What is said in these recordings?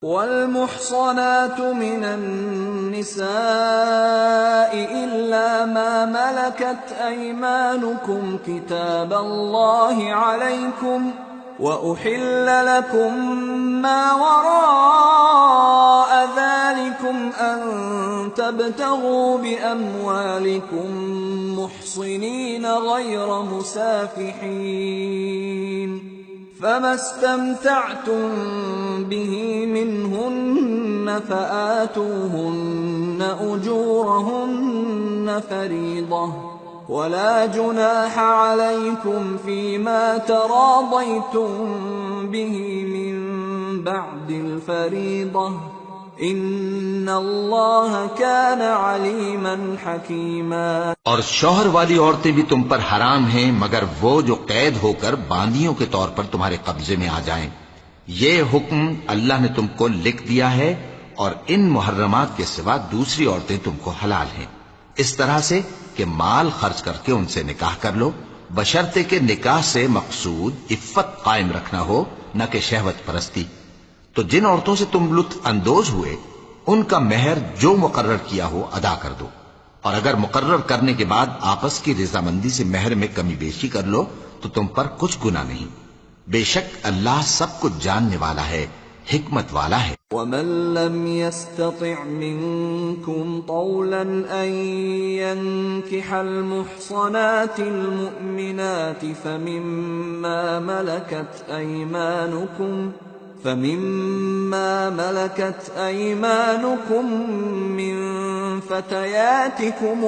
والمحصنات من النساء إلا ما ملكت أيمانكم كتاب الله عليكم وأحل لكم ما وراء ذلكم أن تبتغوا بأموالكم محصنين غير مسافحين فما استمتعتم به منهن فآتوهن أجورهن فريضة ولا جناح عليكم فيما تراضيتم به من بعد الفريضة ان اللہ کان علیما حکیما۔ اور شوہر والی عورتیں بھی تم پر حرام ہیں مگر وہ جو قید ہو کر باندیوں کے طور پر تمہارے قبضے میں آ جائیں۔ یہ حکم اللہ نے تم کو لکھ دیا ہے، اور ان محرمات کے سوا دوسری عورتیں تم کو حلال ہیں، اس طرح سے کہ مال خرچ کر کے ان سے نکاح کر لو، بشرطے کہ نکاح سے مقصود عفت قائم رکھنا ہو، نہ کہ شہوت پرستی۔ تو جن عورتوں سے تم لطف اندوز ہوئے ان کا مہر جو مقرر کیا ہو ادا کر دو، اور اگر مقرر کرنے کے بعد آپس کی رضامندی سے مہر میں کمی بیشی کر لو تو تم پر کچھ گناہ نہیں، بے شک اللہ سب کچھ جاننے والا ہے، حکمت والا ہے۔ ومن لم يستطع منكم طولا أن ينكح المحصنات المؤمنات فمما ملكت أيمانكم من فتياتكم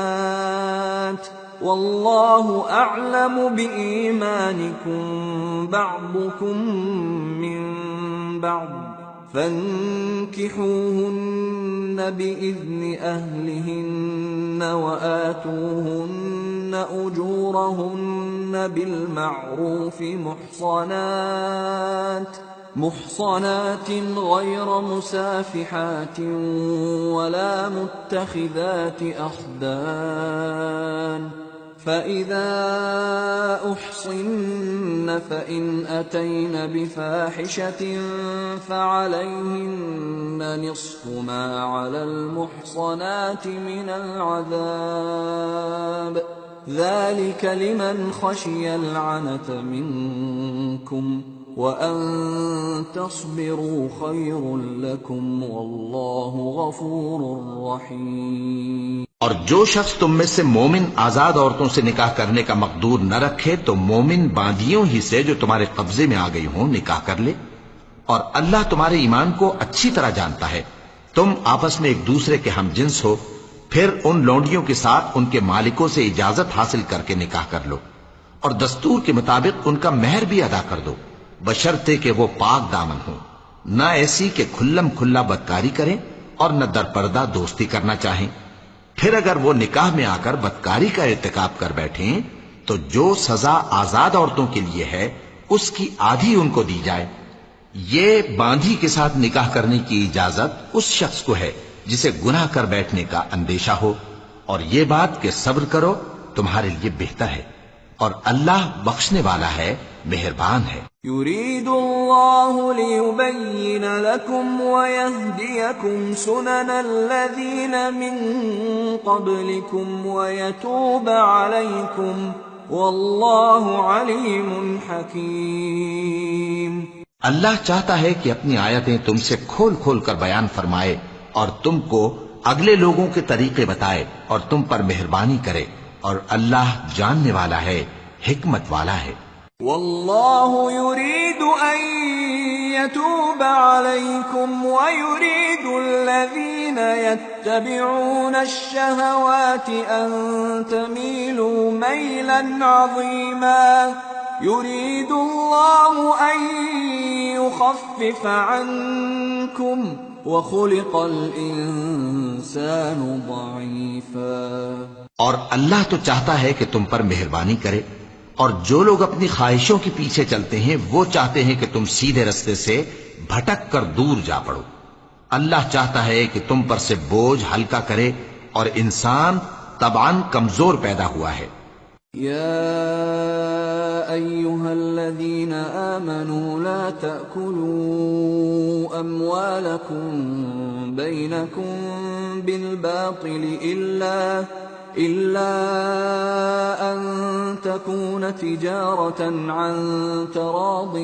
المؤمنات والله أعلم بإيمانكم بعضكم من بعض فانكحوهن بإذن أهلهن وآتوهن أجورهن بالمعروف محصنات غير مسافحات ولا متخذات أخدان فإذا أحصن فإن أتين بفاحشة فعليهن نصف ما على المحصنات من العذاب ذلك لمن خشي العنة منكم وَأَن تَصْبِرُوا خَيْرٌ لَكُمْ وَاللَّهُ غَفُورٌ رَحِيمٌ۔ اور جو شخص تم میں سے مومن آزاد عورتوں سے نکاح کرنے کا مقدور نہ رکھے تو مومن باندیوں ہی سے جو تمہارے قبضے میں آ گئی ہوں نکاح کر لے، اور اللہ تمہارے ایمان کو اچھی طرح جانتا ہے۔ تم آپس میں ایک دوسرے کے ہم جنس ہو، پھر ان لونڈیوں کے ساتھ ان کے مالکوں سے اجازت حاصل کر کے نکاح کر لو، اور دستور کے مطابق ان کا مہر بھی ادا کر دو، بشرطے کہ وہ پاک دامن ہوں، نہ ایسی کہ کھلم کھلا بدکاری کریں اور نہ درپردہ دوستی کرنا چاہیں۔ پھر اگر وہ نکاح میں آ کر بدکاری کا ارتکاب کر بیٹھیں تو جو سزا آزاد عورتوں کے لیے ہے اس کی آدھی ان کو دی جائے۔ یہ باندھی کے ساتھ نکاح کرنے کی اجازت اس شخص کو ہے جسے گناہ کر بیٹھنے کا اندیشہ ہو، اور یہ بات کہ صبر کرو تمہارے لیے بہتر ہے، اور اللہ بخشنے والا ہے، مہربان ہے۔ يريد الله ليبين لكم ويهديكم سنن الذين من قبلكم ويتوب عليكم والله عليم حكيم۔ اللہ چاہتا ہے کہ اپنی آیتیں تم سے کھول کھول کر بیان فرمائے اور تم کو اگلے لوگوں کے طریقے بتائے اور تم پر مہربانی کرے، اور اللہ جاننے والا ہے، حکمت والا ہے۔ والله يريد أن يتوب عليكم ويريد الذين يتبعون الشهوات أن تميلوا ميلا عظيما يريد الله أن يخفف عنكم وخلق الإنسان ضعيفا۔ اور اللہ تو چاہتا ہے کہ تم پر مہربانی کرے، اور جو لوگ اپنی خواہشوں کے پیچھے چلتے ہیں وہ چاہتے ہیں کہ تم سیدھے رستے سے بھٹک کر دور جا پڑو۔ اللہ چاہتا ہے کہ تم پر سے بوجھ ہلکا کرے، اور انسان طبعاً کمزور پیدا ہوا ہے۔ يا أيها الذين آمنوا لا تأكلوا أموالكم بينكم بالباطل إلا أن تكون تجارة عن تراض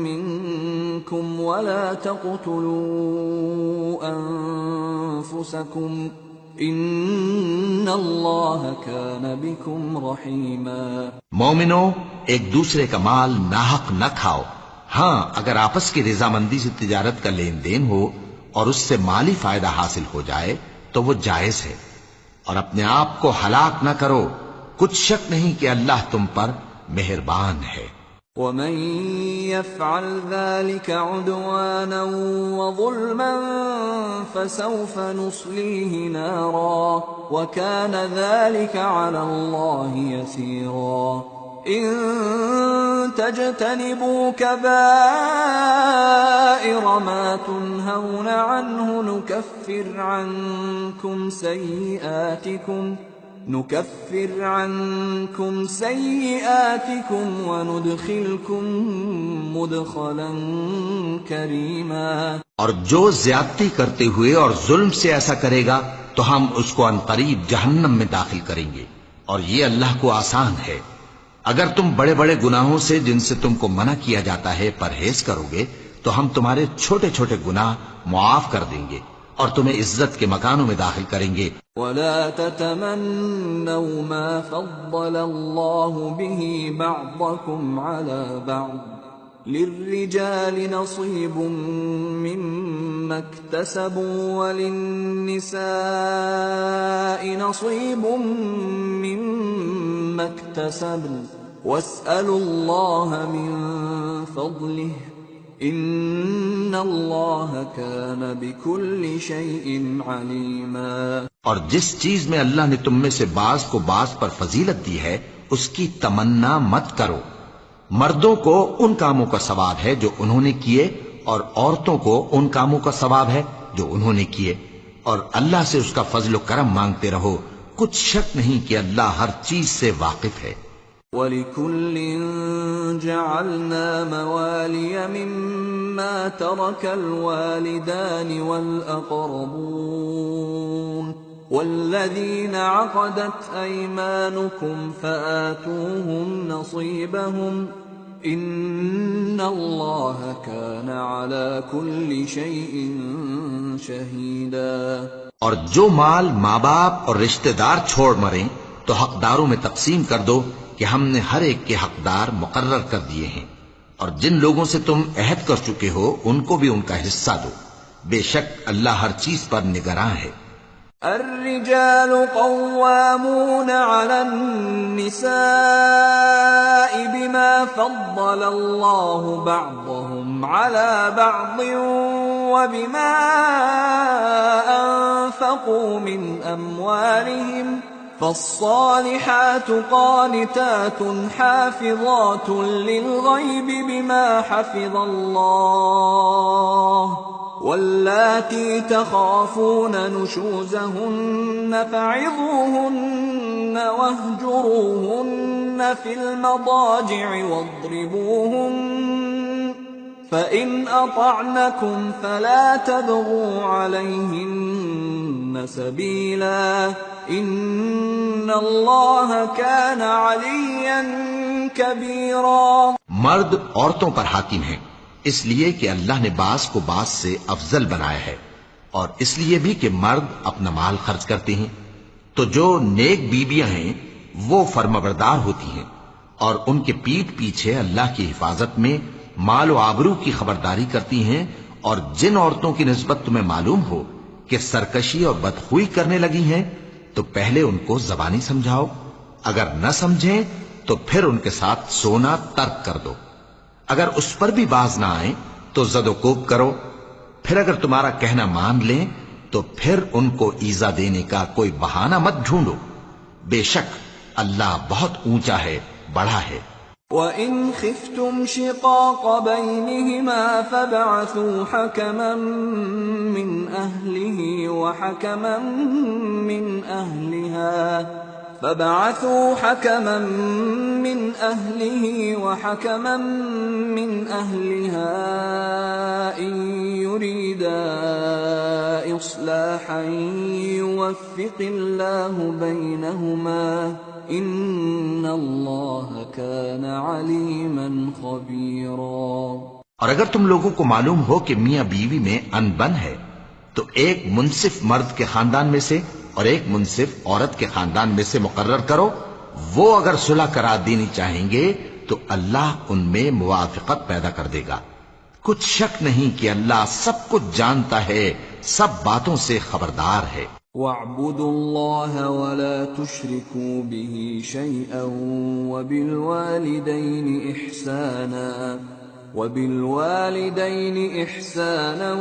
منكم ولا تقتلوا أنفسكم ان اللہ کان بکم رحیما۔ مومنو، ایک دوسرے کا مال ناحق نہ کھاؤ۔ ہاں، اگر آپس کی رضامندی سے تجارت کا لین دین ہو اور اس سے مالی فائدہ حاصل ہو جائے تو وہ جائز ہے، اور اپنے آپ کو ہلاک نہ کرو، کچھ شک نہیں کہ اللہ تم پر مہربان ہے۔ ومن يفعل ذلك عدوانا وظلما فسوف نصليه نارا وكان ذلك على الله يسيرا۔ إن تجتنبوا كبائر ما تنهون عنه نكفر عنكم سيئاتكم وندخلكم مدخلا كريما۔ اور جو زیادتی کرتے ہوئے اور ظلم سے ایسا کرے گا تو ہم اس کو عنقریب جہنم میں داخل کریں گے، اور یہ اللہ کو آسان ہے۔ اگر تم بڑے بڑے گناہوں سے جن سے تم کو منع کیا جاتا ہے پرہیز کرو گے تو ہم تمہارے چھوٹے چھوٹے گناہ معاف کر دیں گے اور تمہیں عزت کے مکانوں میں داخل کریں گے۔ ولا تتمنوا ما فضل الله به بعضكم على بعض للرجال نصيب مما اكتسبوا وللنساء نصيب مما اكتسبن واسألوا الله من فضله ان اللہ کان بکل شیء علیما۔ اور جس چیز میں اللہ نے تم میں سے بعض کو بعض پر فضیلت دی ہے اس کی تمنا مت کرو۔ مردوں کو ان کاموں کا ثواب ہے جو انہوں نے کیے، اور عورتوں کو ان کاموں کا ثواب ہے جو انہوں نے کیے، اور اللہ سے اس کا فضل و کرم مانگتے رہو، کچھ شک نہیں کہ اللہ ہر چیز سے واقف ہے۔ وَلِكُلٍّ جَعَلْنَا مَوَالِيَ مِمَّا تَرَكَ الْوَالِدَانِ وَالْأَقْرَبُونَ وَالَّذِينَ عَقَدَتْ أَيْمَانُكُمْ فَآتُوهُمْ نَصِيبَهُمْ إِنَّ اللَّهَ كَانَ عَلَى كُلِّ شَيْءٍ شَهِيدًا۔ اور جو مال ماں باپ اور رشتہ دار چھوڑ مریں تو حقداروں میں تقسیم کر دو کہ ہم نے ہر ایک کے حقدار مقرر کر دیے ہیں، اور جن لوگوں سے تم عہد کر چکے ہو ان کو بھی ان کا حصہ دو، بے شک اللہ ہر چیز پر نگراں ہے۔ الرجال قوامون على النساء بما فضل الله بعضهم على بعض وبما أنفقوا من أموالهم فالصالحات قانتات حافظات للغيب بما حفظ الله واللاتي تخافون نشوزهن فعظوهن واهجروهن في المضاجع واضربوهن فإن أطعنكم فلا تبغوا عليهن سبيلا ان اللہ کان علیا کبیرا۔ مرد عورتوں پر حاکم ہیں اس لیے کہ اللہ نے بعض کو بعض سے افضل بنایا ہے، اور اس لیے بھی کہ مرد اپنا مال خرچ کرتے ہیں، تو جو نیک بیویاں ہیں وہ فرمانبردار ہوتی ہیں، اور ان کے پیٹھ پیچھے اللہ کی حفاظت میں مال و آبرو کی خبرداری کرتی ہیں، اور جن عورتوں کی نسبت تمہیں معلوم ہو کہ سرکشی اور بدخوئی کرنے لگی ہیں تو پہلے ان کو زبانی سمجھاؤ، اگر نہ سمجھیں تو پھر ان کے ساتھ سونا ترک کر دو، اگر اس پر بھی باز نہ آئیں تو زد و کوب کرو، پھر اگر تمہارا کہنا مان لیں تو پھر ان کو ایذا دینے کا کوئی بہانہ مت ڈھونڈو، بے شک اللہ بہت اونچا ہے، بڑا ہے۔ وَإِنْ خِفْتُمْ شِقَاقَ بَيْنِهِمَا فَابْعَثُوا حَكَمًا مِّنْ أَهْلِهِ وَحَكَمًا مِّنْ أَهْلِهَا إِنْ يُرِيدَا يريدا إصلاحا يوفق الله بينهما إن الله كان عليما خبيرا۔ اور اگر تم لوگوں کو معلوم ہو کہ میاں بیوی میں ان بن ہے تو ایک منصف مرد کے خاندان میں سے اور ایک منصف عورت کے خاندان میں سے مقرر کرو، وہ اگر صلح کرا دینی چاہیں گے تو اللہ ان میں موافقت پیدا کر دے گا۔ کچھ شک نہیں کہ اللہ سب کچھ جانتا ہے، سب باتوں سے خبردار ہے۔ وَاعْبُدُوا اللَّهَ وَلَا تُشْرِكُوا بِهِ شَيْئًا وَبِالْوَالِدَيْنِ إِحْسَانًا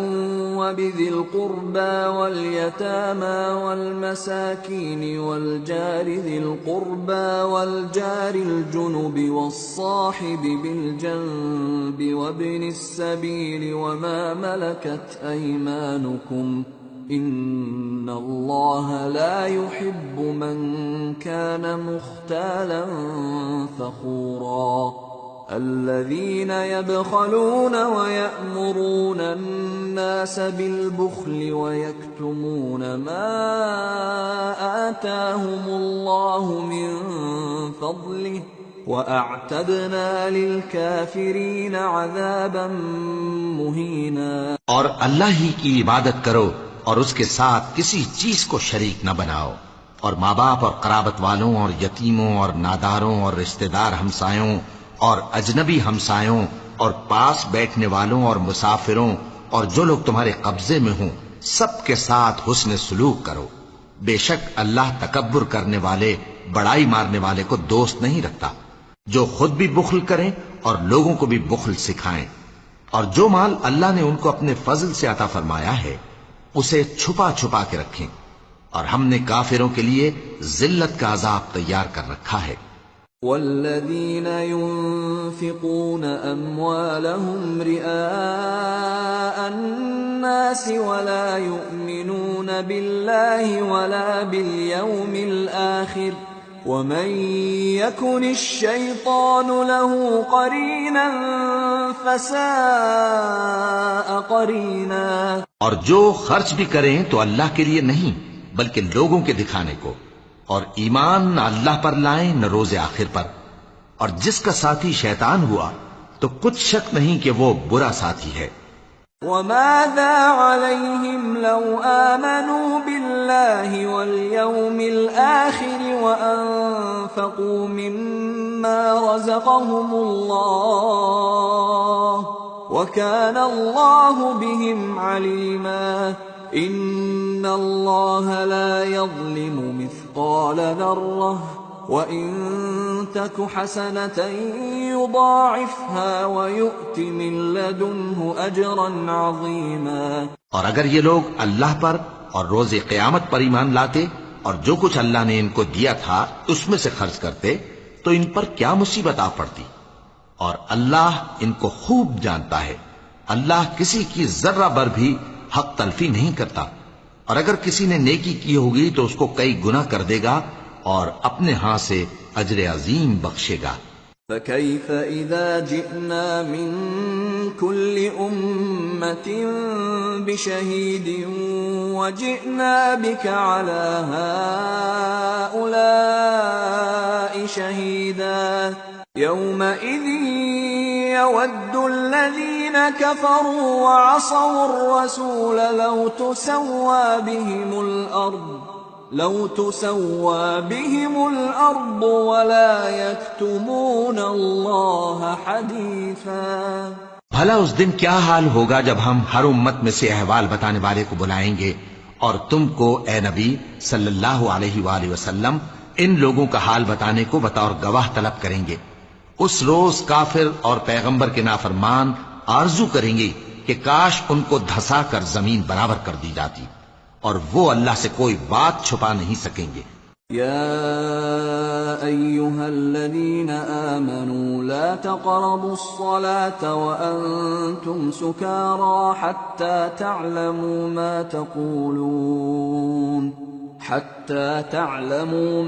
وَبِذِي الْقُرْبَى وَالْيَتَامَى وَالْمَسَاكِينِ وَالْجَارِ ذِي الْقُرْبَى وَالْجَارِ الْجُنُبِ وَالصَّاحِبِ بِالْجَنبِ وَابْنِ السَّبِيلِ وَمَا مَلَكَتْ أَيْمَانُكُمْ إِنَّ اللَّهَ لَا يُحِبُّ مَنْ كَانَ مُخْتَالًا فَخُورًا۔ الذين يبخلون ويأمرون الناس بالبخل ويكتمون ما آتاهم الله من فضله وأعتدنا للكافرين عذابا مهينا۔ اور اللہ ہی کی عبادت کرو اور اس کے ساتھ کسی چیز کو شریک نہ بناؤ، اور ماں باپ اور قرابت والوں اور یتیموں اور ناداروں اور رشتہ دار ہمسایوں اور اجنبی ہمسایوں اور پاس بیٹھنے والوں اور مسافروں اور جو لوگ تمہارے قبضے میں ہوں سب کے ساتھ حسن سلوک کرو۔ بے شک اللہ تکبر کرنے والے، بڑائی مارنے والے کو دوست نہیں رکھتا۔ جو خود بھی بخل کریں اور لوگوں کو بھی بخل سکھائیں، اور جو مال اللہ نے ان کو اپنے فضل سے عطا فرمایا ہے اسے چھپا چھپا کے رکھیں، اور ہم نے کافروں کے لیے ذلت کا عذاب تیار کر رکھا ہے۔ والذين ينفقون أموالهم رئاء الناس ولا يؤمنون بالله ولا باليوم الآخر ومن يكن الشيطان له قرينا فساء قرينا۔ اور جو خرچ بھی کریں تو اللہ کے لیے نہیں بلکہ لوگوں کے دکھانے کو، اور ایمان نہ اللہ پر لائیں نہ روز آخر پر، اور جس کا ساتھی شیطان ہوا تو کچھ شک نہیں کہ وہ برا ساتھی ہے۔ وَمَاذَا عَلَيْهِمْ لَوْ آمَنُوا بِاللَّهِ وَالْيَوْمِ الْآخِرِ وَأَنفَقُوا مِمَّا رَزَقَهُمُ اللَّهُ وَكَانَ اللَّهُ بِهِمْ عَلِيمًا۔ إِنَّ اللَّهَ لَا يَظْلِمُ مِثْقَالَ ذَرَّةٍ وَإِن تَكُ حَسَنَةً يُضَاعِفْهَا وَيُؤْتِ مِن لَّدُنْهُ أَجْرًا عَظِيمًا۔ اور اگر یہ لوگ اللہ پر اور روز قیامت پر ایمان لاتے اور جو کچھ اللہ نے ان کو دیا تھا اس میں سے خرچ کرتے تو ان پر کیا مصیبت آ پڑتی، اور اللہ ان کو خوب جانتا ہے۔ اللہ کسی کی ذرہ بر بھی حق تلفی نہیں کرتا، اور اگر کسی نے نیکی کی ہوگی تو اس کو کئی گنا کر دے گا اور اپنے ہاں سے اجر عظیم بخشے گا۔ فَكَيْفَ إِذَا جِئْنَا مِن كُلِّ أُمَّةٍ بِشَهِيدٍ وَجِئْنَا بِكَ عَلَى هَٰؤُلَاءِ شَهِيدًا يَوْمَئِذٍ يَوَدُّ الَّذِينَ كَفَرُوا وَعَصَوُا الرَّسُولَ لَوْ تُسَوَّىٰ بِهِمُ الْأَرْضُ وَلَا يَكْتُمُونَ اللَّهَ حَدِيثًا۔ بھلا اس دن کیا حال ہوگا جب ہم ہر امت میں سے احوال بتانے والے کو بلائیں گے اور تم کو اے نبی صلی اللہ علیہ وآلہ وسلم ان لوگوں کا حال بتانے کو بطور گواہ طلب کریں گے۔ اس روز کافر اور پیغمبر کے نافرمان آرزو کریں گے کہ کاش ان کو دھسا کر زمین برابر کر دی جاتی، اور وہ اللہ سے کوئی بات چھپا نہیں سکیں گے۔ یا ایھا الذین آمنوا لا تقربوا الصلاة وانتم سکارى حتى تعلموا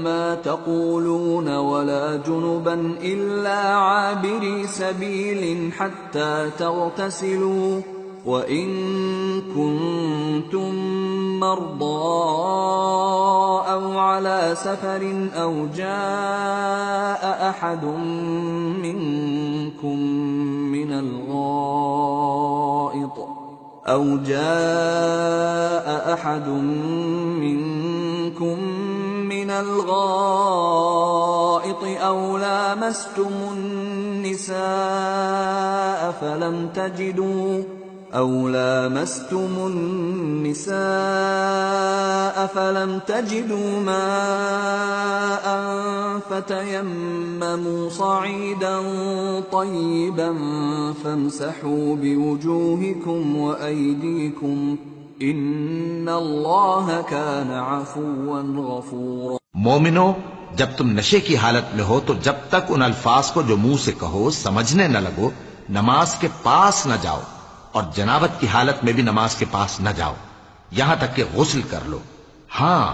ما تقولون ولا جنبا إلا عابري سبيل حتى تغتسلوا وَإِن كُنتُم مَّرْضَىٰ أَوْ عَلَىٰ سَفَرٍ أَوْ جَاءَ أَحَدٌ مِّنكُم من الغائط أو لامستم النساء فلم تجدوا ماء فتيمموا صعيدا طيبا فامسحوا بوجوهكم وأيديكم إن الله كان عفوا غفورا۔ مومنو، جب تم نشے کی حالت میں ہو تو جب تک ان الفاظ کو جو منہ سے کہو سمجھنے نہ لگو نماز کے پاس نہ جاؤ، اور جنابت کی حالت میں بھی نماز کے پاس نہ جاؤ یہاں تک کہ غسل کر لو۔ ہاں،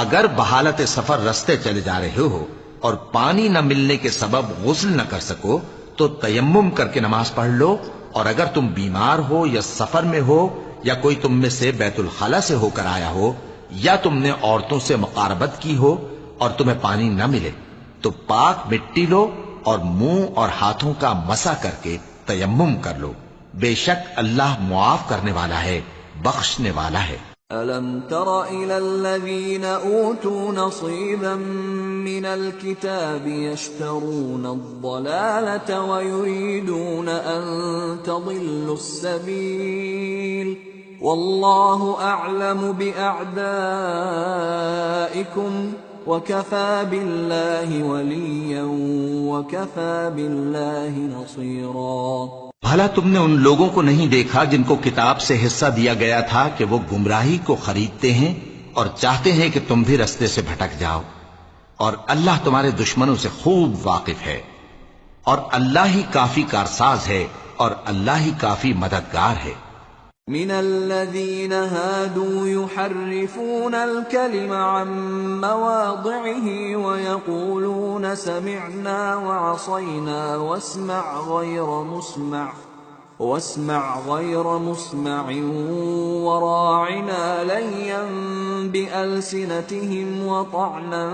اگر بحالت سفر رستے چلے جا رہے ہو اور پانی نہ ملنے کے سبب غسل نہ کر سکو تو تیمم کر کے نماز پڑھ لو، اور اگر تم بیمار ہو یا سفر میں ہو یا کوئی تم میں سے بیت الخلا سے ہو کر آیا ہو یا تم نے عورتوں سے مقاربت کی ہو اور تمہیں پانی نہ ملے تو پاک مٹی لو اور منہ اور ہاتھوں کا مسح کر کے تیمم کر لو، بے شک اللہ معاف کرنے والا ہے، بخشنے والا ہے۔ أَلَمْ تَرَ إِلَى الَّذِينَ أُوتُوا نَصِيبًا مِّنَ الْكِتَابِ يَشْتَرُونَ الضَّلَالَةَ وَيُرِيدُونَ أَن تَضِلُّوا السَّبِيلَ وَاللَّهُ أَعْلَمُ بِأَعْدَائِكُمْ وَكَفَى بِاللَّهِ وَلِيًّا وَكَفَى بِاللَّهِ نَصِيرًا۔ بھلا تم نے ان لوگوں کو نہیں دیکھا جن کو کتاب سے حصہ دیا گیا تھا کہ وہ گمراہی کو خریدتے ہیں اور چاہتے ہیں کہ تم بھی رستے سے بھٹک جاؤ، اور اللہ تمہارے دشمنوں سے خوب واقف ہے، اور اللہ ہی کافی کارساز ہے اور اللہ ہی کافی مددگار ہے۔ من الذين هادوا يحرفون الكلم عن مواضعه ويقولون سمعنا وعصينا واسمع غير مسمع وراعنا ليا بألسنتهم وطعنا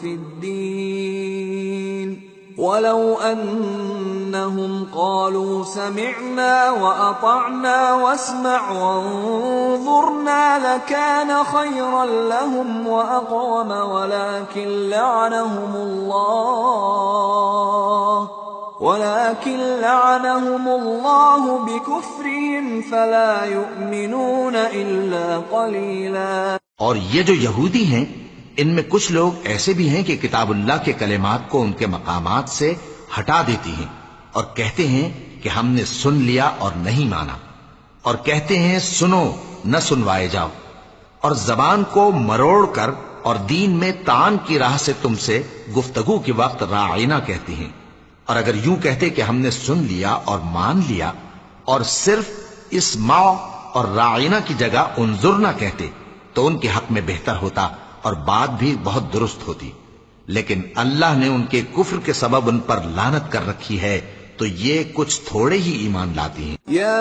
في الدين ولو أنهم قالوا سمعنا وأطعنا واسمع وانظرنا لكان خيرا لهم وأقوم ولكن لعنهم الله بكفرهم فلا يؤمنون إلا قليلا۔ اور یہ جو یہودی ہیں ان میں کچھ لوگ ایسے بھی ہیں کہ کتاب اللہ کے کلمات کو ان کے مقامات سے ہٹا دیتی ہیں اور کہتے ہیں کہ ہم نے سن لیا اور نہیں مانا، اور کہتے ہیں سنو نہ سنوائے جاؤ، اور زبان کو مروڑ کر اور دین میں طعن کی راہ سے تم سے گفتگو کے وقت راعینا کہتی ہیں، اور اگر یوں کہتے کہ ہم نے سن لیا اور مان لیا اور صرف اسمع اور راعینا کی جگہ انظرنا کہتے تو ان کے حق میں بہتر ہوتا اور بات بھی بہت درست ہوتی، لیکن اللہ نے ان کے کفر کے سبب ان پر لعنت کر رکھی ہے تو یہ کچھ تھوڑے ہی ایمان لاتی ہیں۔ یا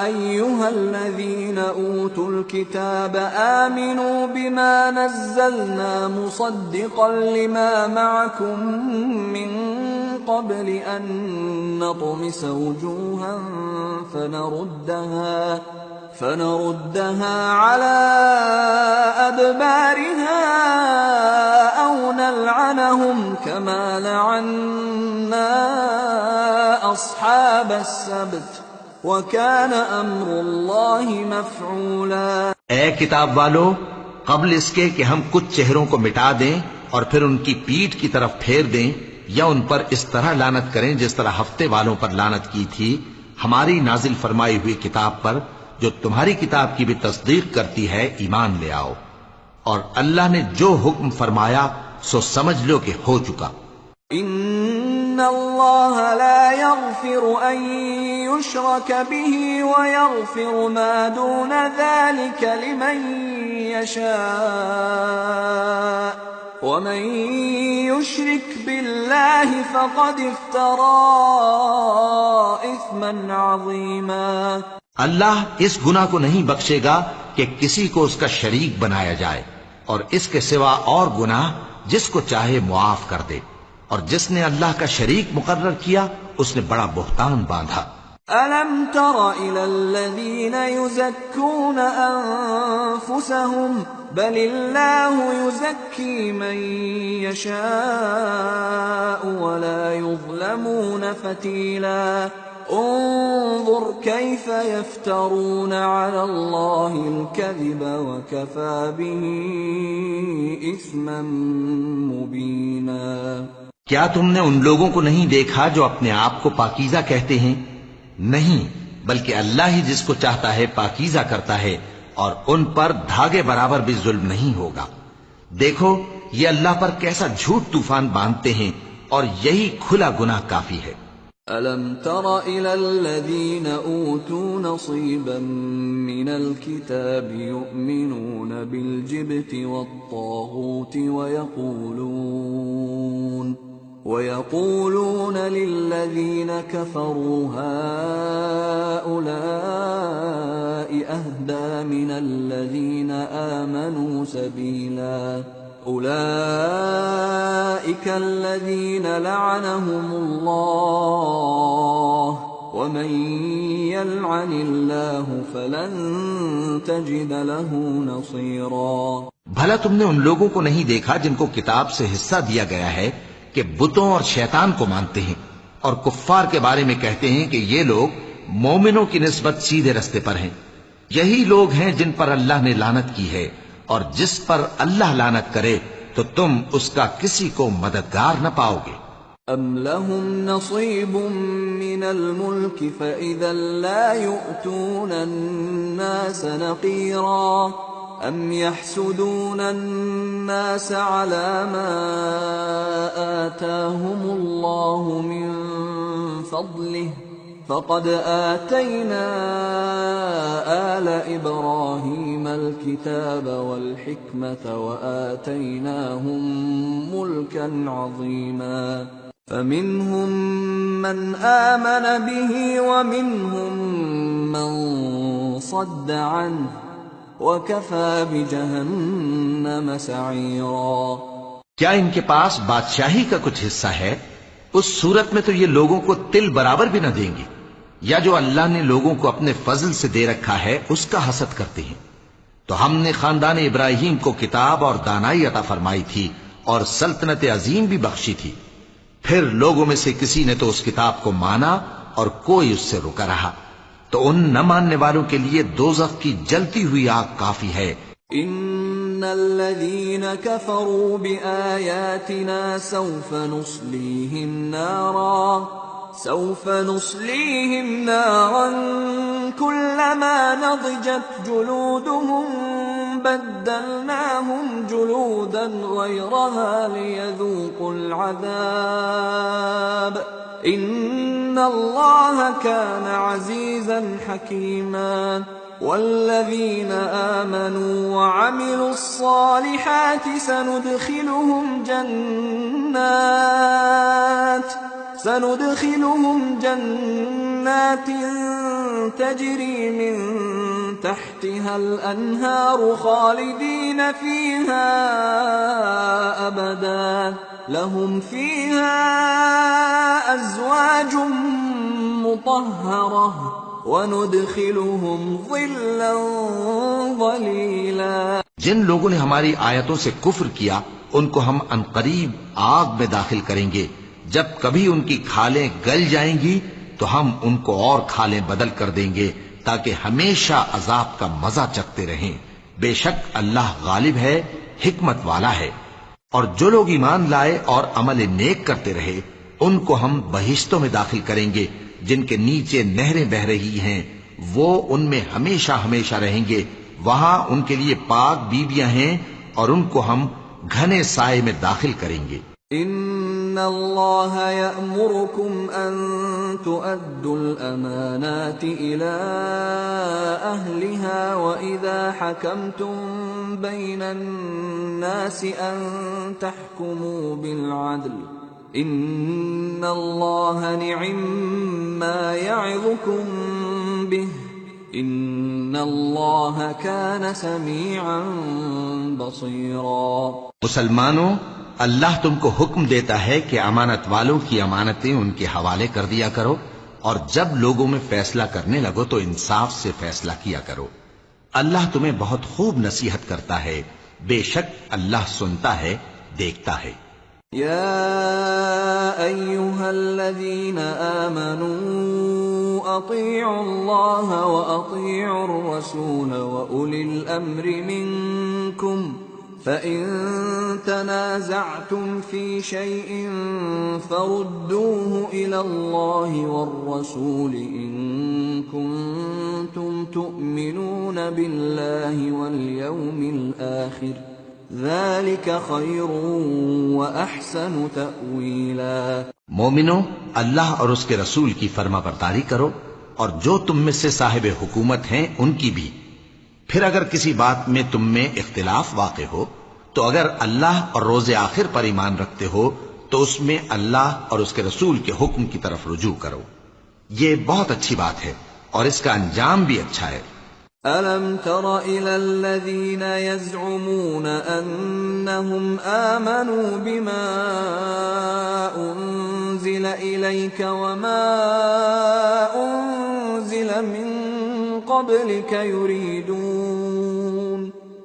ایھا الذین اوتوا الکتاب آمنوا بما نزلنا مصدقا لما معکم من قبل ان نطمس وجوها فنردها على أدبارها أو نلعنهم كما لعنا أصحاب السبت وكان أمر الله مفعولا۔ اے کتاب والو، قبل اس کے کہ ہم کچھ چہروں کو مٹا دیں اور پھر ان کی پیٹھ کی طرف پھیر دیں یا ان پر اس طرح لعنت کریں جس طرح ہفتے والوں پر لعنت کی تھی، ہماری نازل فرمائی ہوئی کتاب پر جو تمہاری کتاب کی بھی تصدیق کرتی ہے ایمان لے آؤ، اور اللہ نے جو حکم فرمایا سو سمجھ لو کہ ہو چکا۔ ان اللہ لا يغفر ان يشرك به ويغفر ما دون ذلك لمن يشاء ومن يشرك بالله فقد افترى اثما عظيما. اللہ اس گناہ کو نہیں بخشے گا کہ کسی کو اس کا شریک بنایا جائے، اور اس کے سوا اور گناہ جس کو چاہے معاف کر دے، اور جس نے اللہ کا شریک مقرر کیا اس نے بڑا بہتان باندھا. أَلَمْ تَرَ إِلَى الَّذِينَ يُزَكُّونَ أَنفُسَهُمْ بَلِ اللَّهُ يُزَكِّي مَن يَشَاءُ وَلَا يُظْلَمُونَ فَتِيلًا. انظر كيف يفترون على الله الكذب وكفى به إثما مبينا. کیا تم نے ان لوگوں کو نہیں دیکھا جو اپنے آپ کو پاکیزہ کہتے ہیں؟ نہیں، بلکہ اللہ ہی جس کو چاہتا ہے پاکیزہ کرتا ہے، اور ان پر دھاگے برابر بھی ظلم نہیں ہوگا. دیکھو یہ اللہ پر کیسا جھوٹ طوفان باندھتے ہیں، اور یہی کھلا گناہ کافی ہے. أَلَمْ تَرَ إِلَى الَّذِينَ أُوتُوا نَصِيبًا مِنَ الْكِتَابِ يُؤْمِنُونَ بِالْجِبْتِ وَالطَّاغُوتِ وَيَقُولُونَ لِلَّذِينَ كَفَرُوا هَؤُلَاءِ أَهْدَى مِنَ الَّذِينَ آمَنُوا سَبِيلًا. أولئك الذين لعنهم الله ومن يلعن الله فلن تجد له نصيرا. بھلا تم نے ان لوگوں کو نہیں دیکھا جن کو کتاب سے حصہ دیا گیا ہے کہ بتوں اور شیطان کو مانتے ہیں، اور کفار کے بارے میں کہتے ہیں کہ یہ لوگ مومنوں کی نسبت سیدھے رستے پر ہیں. یہی لوگ ہیں جن پر اللہ نے لعنت کی ہے، اور جس پر اللہ لعنت کرے تو تم اس کا کسی کو مددگار نہ پاؤ گے. ام لهم نصیب من الملک فإذا لا يؤتون الناس نقیرا ام يحسدون الناس على ما آتاهم الله من فضله فقد آتينا آل إبراهيم الكتاب والحكمة وآتيناهم ملكا عظيما. فمنهم من آمن به ومنهم من صد عنه وكفى بجهنم سعيرا. کیا ان کے پاس بادشاہی کا کچھ حصہ ہے؟ اس صورت میں تو یہ لوگوں کو تل برابر بھی نہ دیں گے. یا جو اللہ نے لوگوں کو اپنے فضل سے دے رکھا ہے اس کا حسد کرتے ہیں. تو ہم نے خاندان ابراہیم کو کتاب اور دانائی عطا فرمائی تھی اور سلطنت عظیم بھی بخشی تھی. پھر لوگوں میں سے کسی نے تو اس کتاب کو مانا اور کوئی اس سے رکا رہا. تو ان نہ ماننے والوں کے لیے دوزخ کی جلتی ہوئی آگ کافی ہے. ان الذين كفروا بآياتنا سوف نصليهم نارا كلما نضجت جلودهم بدلناهم جلودا غيرها ليذوقوا العذاب ان الله كان عزيزا حكيما. والذين آمنوا وعملوا الصالحات سندخلهم جنات تجري من تحتها الأنهار خالدين فيها أبدا لهم فيها أزواج مطهرة وَنُدْخِلُهُمْ ظِلًّا ظَلِيلًا. جن لوگوں نے ہماری آیتوں سے کفر کیا ان کو ہم عنقریب آگ میں داخل کریں گے. جب کبھی ان کی کھالیں گل جائیں گی تو ہم ان کو اور کھالیں بدل کر دیں گے تاکہ ہمیشہ عذاب کا مزہ چکھتے رہیں. بے شک اللہ غالب ہے، حکمت والا ہے. اور جو لوگ ایمان لائے اور عمل نیک کرتے رہے ان کو ہم بہشتوں میں داخل کریں گے جن کے نیچے نہریں بہ رہی ہیں، وہ ان میں ہمیشہ ہمیشہ رہیں گے. وہاں ان کے لیے پاک بیویاں ہیں اور ان کو ہم گھنے سائے میں داخل کریں گے. ان اللہ یأمرکم ان تؤدوا الامانات الى أهلها وإذا حكمتم بين الناس أن تحكموا بالعدل إن الله نعما يعظكم به إن الله كان سميعا بصيرا۔ مسلمانوں، اللہ تم کو حکم دیتا ہے کہ امانت والوں کی امانتیں ان کے حوالے کر دیا کرو، اور جب لوگوں میں فیصلہ کرنے لگو تو انصاف سے فیصلہ کیا کرو۔ اللہ تمہیں بہت خوب نصیحت کرتا ہے، بے شک اللہ سنتا ہے، دیکھتا ہے۔ يا أيها الذين آمنوا أطيعوا الله وأطيعوا الرسول وأولي الأمر منكم فإن تنازعتم في شيء فردوه إلى الله والرسول إن كنتم تؤمنون بالله واليوم الآخر ذلك خير وأحسن تأويلا۔ مومنو، اللہ اور اس کے رسول کی فرما برداری کرو، اور جو تم میں سے صاحب حکومت ہیں ان کی بھی۔ پھر اگر کسی بات میں تم میں اختلاف واقع ہو تو اگر اللہ اور روز آخر پر ایمان رکھتے ہو تو اس میں اللہ اور اس کے رسول کے حکم کی طرف رجوع کرو، یہ بہت اچھی بات ہے اور اس کا انجام بھی اچھا ہے۔ أَلَمْ تَرَ إِلَى الَّذِينَ يَزْعُمُونَ أَنَّهُمْ آمَنُوا بِمَا أُنزِلَ إِلَيْكَ وَمَا أُنزِلَ مِن قَبْلِكَ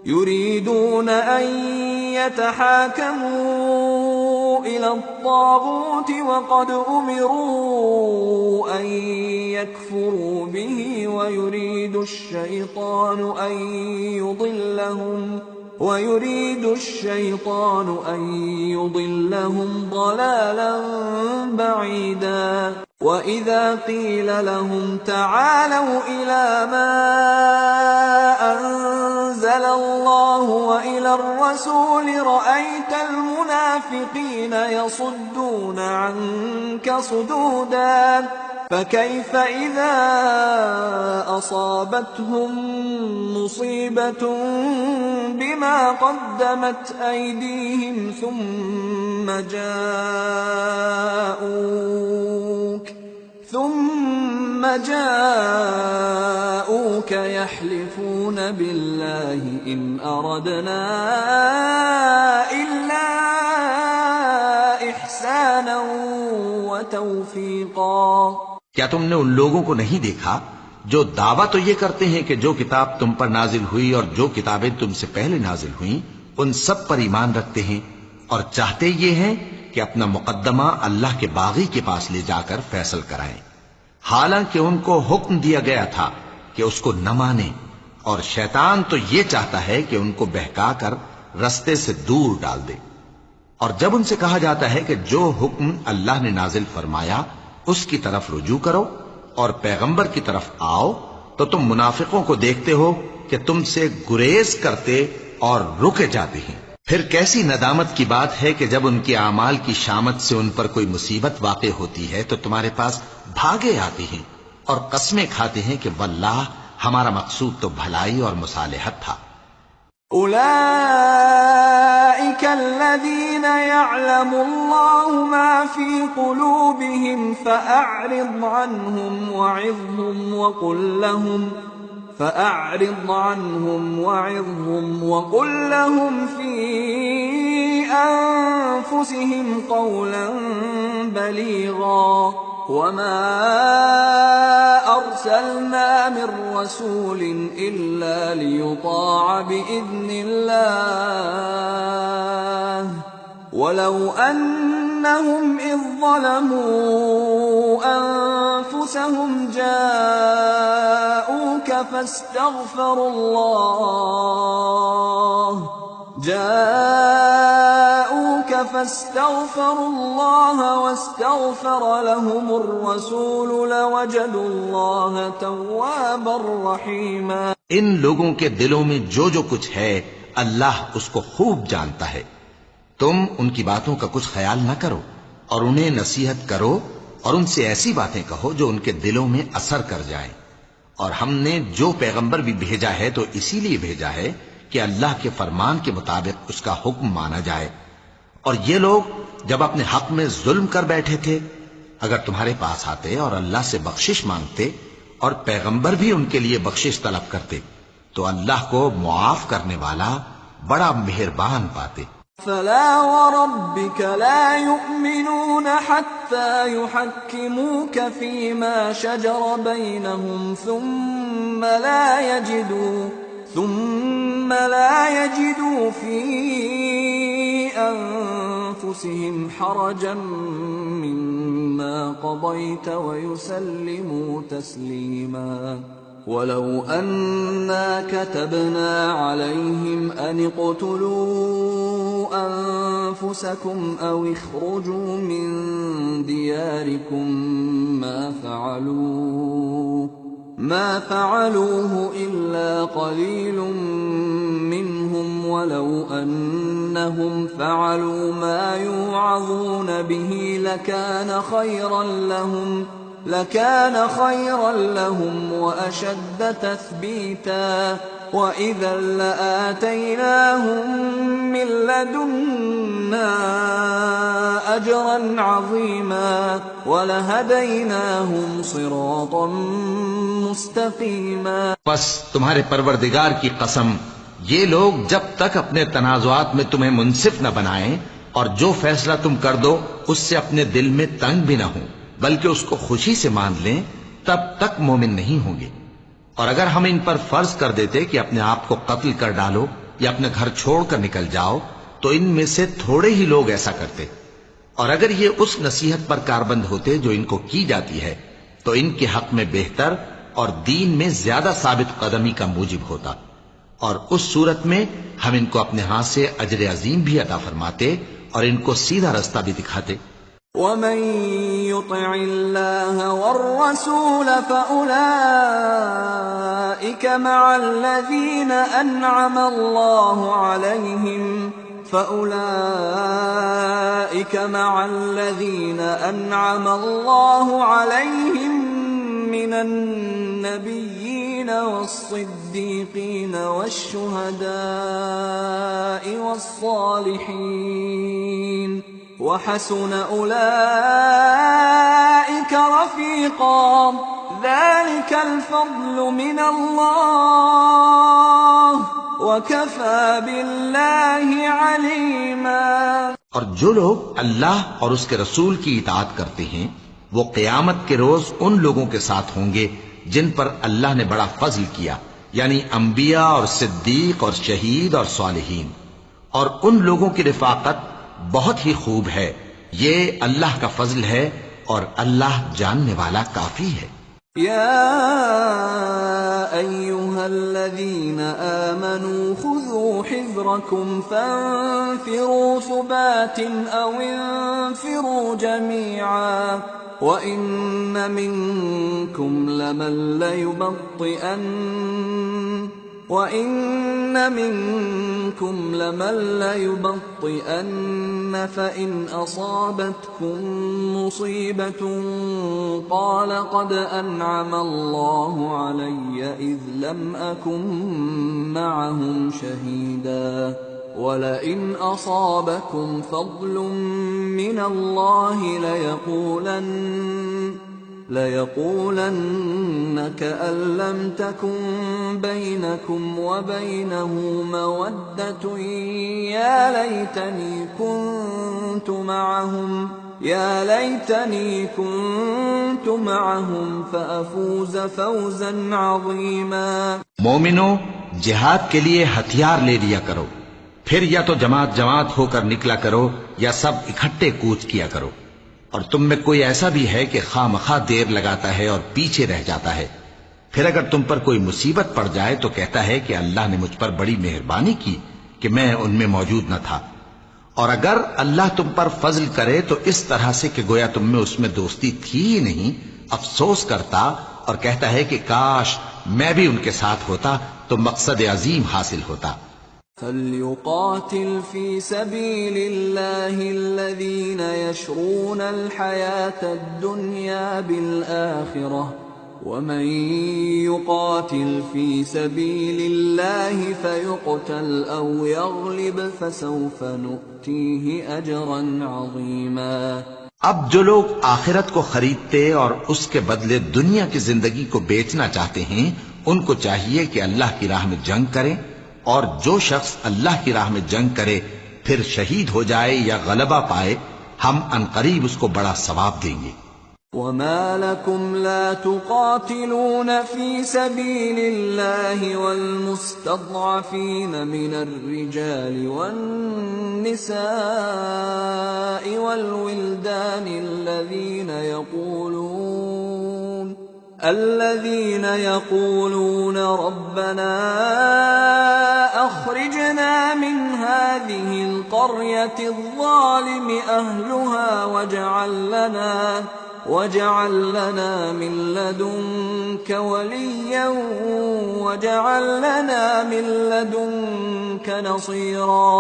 يريدون أن يتحاكموا إلى الطاغوت وقد أمروا أن يكفروا به ويريد الشيطان أن يضلهم ضلالا بعيدا۔ وَإِذَا قِيلَ لَهُمْ تَعَالَوْا إِلَى مَا أَنزَلَ اللَّهُ وَإِلَى الرَّسُولِ رَأَيْتَ الْمُنَافِقِينَ يَصُدُّونَ عَنكَ صُدُودًا فَكَيْفَ إِذَا أَصَابَتْهُم مُّصِيبَةٌ بِمَا قَدَّمَتْ أَيْدِيهِمْ ثم جاءوك يحلفون بالله إن أردنا إلا إحسانا وتوفيقا۔ کیا تم نے ان لوگوں کو نہیں دیکھا جو دعویٰ تو یہ کرتے ہیں کہ جو کتاب تم پر نازل ہوئی اور جو کتابیں تم سے پہلے نازل ہوئیں ان سب پر ایمان رکھتے ہیں، اور چاہتے یہ ہیں کہ اپنا مقدمہ اللہ کے باغی کے پاس لے جا کر فیصل کرائیں، حالانکہ ان کو حکم دیا گیا تھا کہ اس کو نہ مانیں، اور شیطان تو یہ چاہتا ہے کہ ان کو بہکا کر رستے سے دور ڈال دے۔ اور جب ان سے کہا جاتا ہے کہ جو حکم اللہ نے نازل فرمایا اس کی طرف رجوع کرو اور پیغمبر کی طرف آؤ تو تم منافقوں کو دیکھتے ہو کہ تم سے گریز کرتے اور رکے جاتے ہیں۔ پھر کیسی ندامت کی بات ہے کہ جب ان کے اعمال کی شامت سے ان پر کوئی مصیبت واقع ہوتی ہے تو تمہارے پاس بھاگے آتے ہیں اور قسمیں کھاتے ہیں کہ واللہ ہمارا مقصود تو بھلائی اور مصالحت تھا۔ أولئك الذين يعلم الله ما في قلوبهم فأعرض عنهم وعظهم وقل لهم في أنفسهم قولا بليغا۔ وما أرسلنا من رسول إلا ليطاع بإذن الله ولو أنهم إذ ظلموا أنفسهم جاءوك فاستغفروا الله واستغفر لهم الرسول لوجدوا الله توابا رحيما۔ ان لوگوں کے دلوں میں جو جو کچھ ہے اللہ اس کو خوب جانتا ہے۔ تم ان کی باتوں کا کچھ خیال نہ کرو اور انہیں نصیحت کرو اور ان سے ایسی باتیں کہو جو ان کے دلوں میں اثر کر جائیں، اور ہم نے جو پیغمبر بھی بھیجا ہے تو اسی لیے بھیجا ہے کہ اللہ کے فرمان کے مطابق اس کا حکم مانا جائے. اور یہ لوگ جب اپنے حق میں ظلم کر بیٹھے تھے، اگر تمہارے پاس آتے اور اللہ سے بخشش مانگتے اور پیغمبر بھی ان کے لیے بخشش طلب کرتے تو اللہ کو معاف کرنے والا بڑا مہربان پاتے. فلا وربك لا يؤمنون حتى يحكموك فيما شجر بينهم ثم لا يجدوا في أنفسهم حرجا مما قضيت ويسلموا تسليما. ولو أنا كتبنا عليهم أن اقتلوا أنفسكم أو اخرجوا من دياركم ما فعلوه إلا قليل منهم ولو أنهم فعلوا ما يوعظون به لكان خيرا لهم وأشد تثبيتا وإذا لآتيناهم من لدنا أجرا عظيما ولهديناهم صراطا مستقيما. بس تمہارے پروردگار کی قسم، یہ لوگ جب تک اپنے تنازعات میں تمہیں منصف نہ بنائیں اور جو فیصلہ تم کر دو اس سے اپنے دل میں تنگ بھی نہ ہوں بلکہ اس کو خوشی سے مان لیں، تب تک مومن نہیں ہوں گے. اور اگر ہم ان پر فرض کر دیتے کہ اپنے آپ کو قتل کر ڈالو یا اپنے گھر چھوڑ کر نکل جاؤ تو ان میں سے تھوڑے ہی لوگ ایسا کرتے. اور اگر یہ اس نصیحت پر کاربند ہوتے جو ان کو کی جاتی ہے تو ان کے حق میں بہتر اور دین میں زیادہ ثابت قدمی کا موجب ہوتا، اور اس صورت میں ہم ان کو اپنے ہاں سے اجر عظیم بھی عطا فرماتے اور ان کو سیدھا رستہ بھی دکھاتے. ومن يطع الله والرسول فأولئك مع الذين أنعم الله عليهم من النبيين والصديقين والشهداء والصالحين وحسن أولئك رفيقا ذلك الفضل من الله وكفى بالله عليما. اور جو لوگ اللہ اور اس کے رسول کی اطاعت کرتے ہیں وہ قیامت کے روز ان لوگوں کے ساتھ ہوں گے جن پر اللہ نے بڑا فضل کیا، یعنی انبیاء اور صدیق اور شہید اور صالحین. اور ان لوگوں کی رفاقت بہت ہی خوب ہے. یہ اللہ کا فضل ہے اور اللہ جاننے والا کافی ہے. يا أيها الذين آمنوا خذوا حذركم فانفروا ثبات أو انفروا جميعا وإن منكم لمن ليبطئن فإن أصابتكم مصيبة قال قد أنعم الله علي إذ لم أكن معهم شهيدا ولئن أصابكم فضل من الله ليقولن كأن لم تكن بينكم وبينه مودة يا ليتني كنت معهم فأفوز فوزا عظيما. مومنو، جہاد کے لیے ہتھیار لے لیا کرو، پھر یا تو جماعت جماعت ہو کر نکلا کرو یا سب اکٹھے کوچ کیا کرو. اور تم میں کوئی ایسا بھی ہے کہ خواہ مخواہ دیر لگاتا ہے اور پیچھے رہ جاتا ہے، پھر اگر تم پر کوئی مصیبت پڑ جائے تو کہتا ہے کہ اللہ نے مجھ پر بڑی مہربانی کی کہ میں ان میں موجود نہ تھا. اور اگر اللہ تم پر فضل کرے تو اس طرح سے کہ گویا تم میں اس میں دوستی تھی ہی نہیں، افسوس کرتا اور کہتا ہے کہ کاش میں بھی ان کے ساتھ ہوتا تو مقصد عظیم حاصل ہوتا. فَلْيُقَاتِلْ فِي سَبِيلِ اللَّهِ الَّذِينَ يَشْرُونَ الْحَيَاةَ الدُّنْيَا بِالْآخِرَةِ ومن يقاتل في سبيل الله فيقتل أو يغلب فسوف نؤتيه أجرا عظيما۔ اب جو لوگ آخرت کو خریدتے اور اس کے بدلے دنیا کی زندگی کو بیچنا چاہتے ہیں، ان کو چاہیے کہ اللہ کی راہ میں جنگ کریں، اور جو شخص اللہ کی راہ میں جنگ کرے پھر شہید ہو جائے یا غلبہ پائے، ہم عنقریب اس کو بڑا ثواب دیں گے۔ وما لكم لا تقاتلون في سبيل الله والمستضعفين من الرجال والنساء والولدان الذين يقولون ربنا أخرجنا من هذه القرية الظالم أهلها واجعل لنا من لدنك وليا واجعل لنا من لدنك نصيرا۔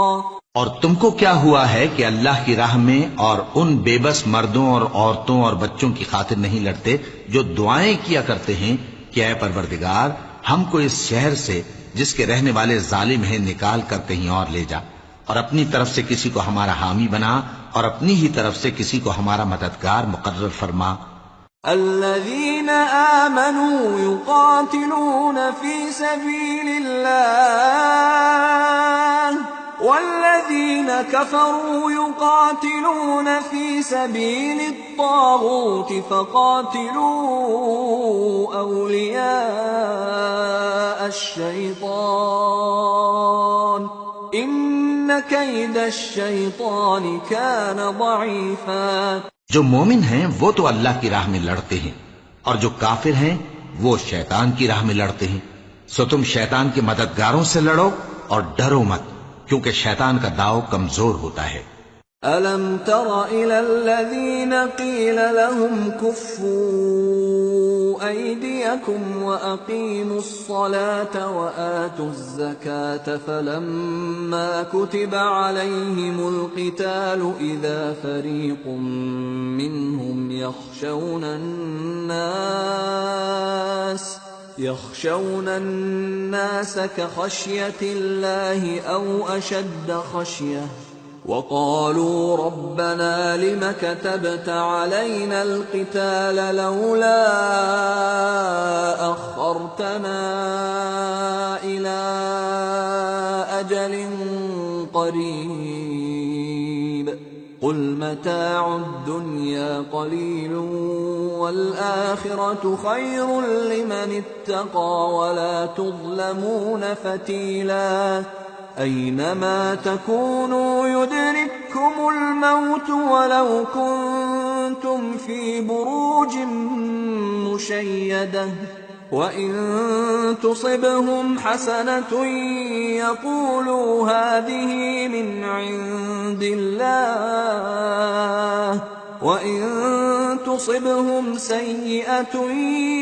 اور تم کو کیا ہوا ہے کہ اللہ کی راہ میں اور ان بے بس مردوں اور عورتوں اور بچوں کی خاطر نہیں لڑتے جو دعائیں کیا کرتے ہیں کہ اے پروردگار ہم کو اس شہر سے جس کے رہنے والے ظالم ہیں نکال کر کہیں اور لے جا، اور اپنی طرف سے کسی کو ہمارا حامی بنا اور اپنی ہی طرف سے کسی کو ہمارا مددگار مقرر فرما۔ الذين آمنوا يقاتلون في سبيل الله والذين كفروا يقاتلون في سبيل الطاغوت فقاتلوا أولياء الشيطان إن كيد الشيطان كان ضعيفا۔ جو مومن ہیں وہ تو اللہ کی راہ میں لڑتے ہیں، اور جو کافر ہیں وہ شیطان کی راہ میں لڑتے ہیں، سو تم شیطان کے مددگاروں سے لڑو اور ڈرو مت، کیونکہ شیطان کا داؤ کمزور ہوتا ہے۔ أَلَمْ تَرَ إِلَى الَّذِينَ قِيلَ لَهُمْ كُفُّوا أَيْدِيَكُمْ وَأَقِيمُوا الصَّلَاةَ وَآتُوا الزَّكَاةَ فَلَمَّا كُتِبَ عَلَيْهِمُ الْقِتَالُ إِذَا فَرِيقٌ مِّنْهُمْ يخشون الناس كخشية الله أو أشد خشية وقالوا ربنا لم كتبت علينا القتال لولا أخرتنا إلى أجل قريب قل متاع الدنيا قليل والآخرة خير لمن اتقى ولا تظلمون فتيلا أينما تكونوا يدرككم الموت ولو كنتم في بروج مشيدة وإن تصبهم حسنة يقولوا هذه من عند الله وإن تصبهم سيئة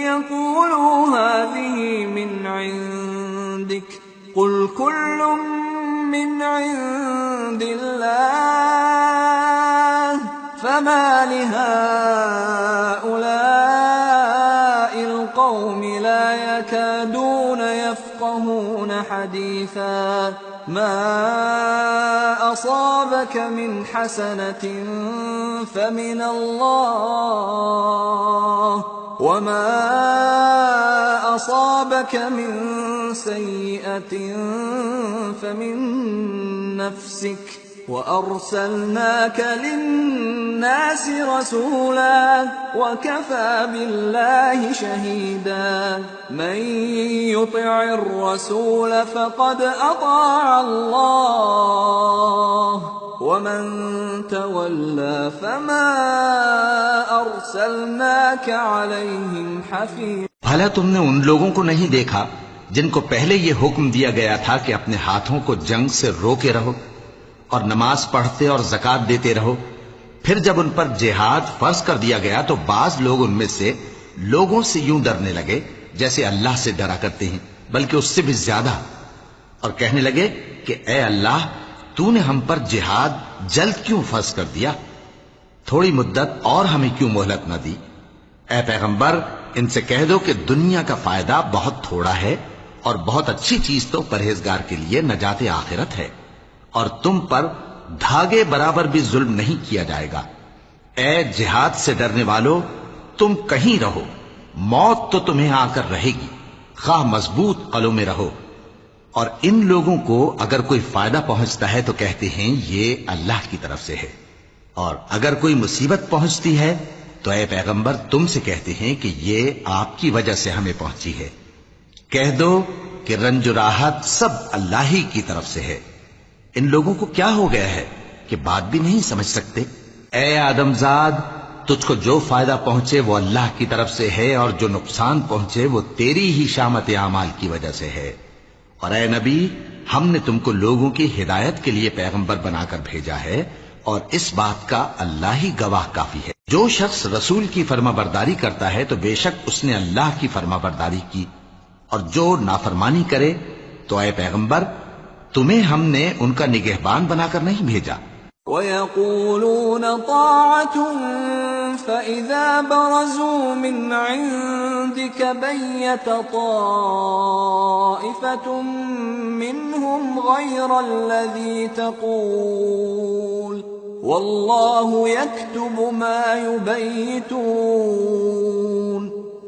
يقولوا هذه من عندك قل كل من عند الله فما لهؤلاء القوم لا يكادون يفقهون حديثا ما أصابك من حسنة فمن الله وما أصابك من سيئة فمن نفسك وأرسلناك للناس رسولا وكفى بالله شهيدا من يطع الرسول فقد أطاع الله ومن تولى فما أرسلناك عليهم حفيظا۔ بھلا تم نے ان لوگوں کو نہیں دیکھا جن کو پہلے یہ حکم دیا گیا تھا کہ اپنے ہاتھوں کو جنگ سے روکے رہو اور نماز پڑھتے اور زکوٰۃ دیتے رہو، پھر جب ان پر جہاد فرض کر دیا گیا تو بعض لوگ ان میں سے لوگوں سے یوں ڈرنے لگے جیسے اللہ سے ڈرا کرتے ہیں، بلکہ اس سے بھی زیادہ، اور کہنے لگے کہ اے اللہ تو نے ہم پر جہاد جلد کیوں فرض کر دیا، تھوڑی مدت اور ہمیں کیوں مہلت نہ دی۔ اے پیغمبر ان سے کہہ دو کہ دنیا کا فائدہ بہت تھوڑا ہے اور بہت اچھی چیز تو پرہیزگار کے لیے نجات آخرت ہے، اور تم پر دھاگے برابر بھی ظلم نہیں کیا جائے گا۔ اے جہاد سے ڈرنے والو، تم کہیں رہو، موت تو تمہیں آ کر رہے گی، خواہ مضبوط قلعوں میں رہو۔ اور ان لوگوں کو اگر کوئی فائدہ پہنچتا ہے تو کہتے ہیں یہ اللہ کی طرف سے ہے، اور اگر کوئی مصیبت پہنچتی ہے تو اے پیغمبر تم سے کہتے ہیں کہ یہ آپ کی وجہ سے ہمیں پہنچی ہے۔ کہہ دو کہ رنج و راحت سب اللہ ہی کی طرف سے ہے۔ ان لوگوں کو کیا ہو گیا ہے کہ بات بھی نہیں سمجھ سکتے؟ اے آدم زاد، تجھ کو جو فائدہ پہنچے وہ اللہ کی طرف سے ہے، اور جو نقصان پہنچے وہ تیری ہی شامت اعمال کی وجہ سے ہے۔ اور اے نبی، ہم نے تم کو لوگوں کی ہدایت کے لیے پیغمبر بنا کر بھیجا ہے، اور اس بات کا اللہ ہی گواہ کافی ہے۔ جو شخص رسول کی فرما برداری کرتا ہے تو بے شک اس نے اللہ کی فرما برداری کی، اور جو نافرمانی کرے تو اے پیغمبر تمہیں ہم نے ان کا نگہبان بنا کر نہیں بھیجا۔ وَيَقُولُونَ طَاعَةٌ فَإِذَا بَرَزُوا مِنْ عِنْدِكَ بَيَّتَ طَائِفَةٌ مِّنْهُمْ غَيْرَ الَّذِي تَقُولُ وَاللَّهُ يَكْتُبُ مَا يُبَيِّتُونَ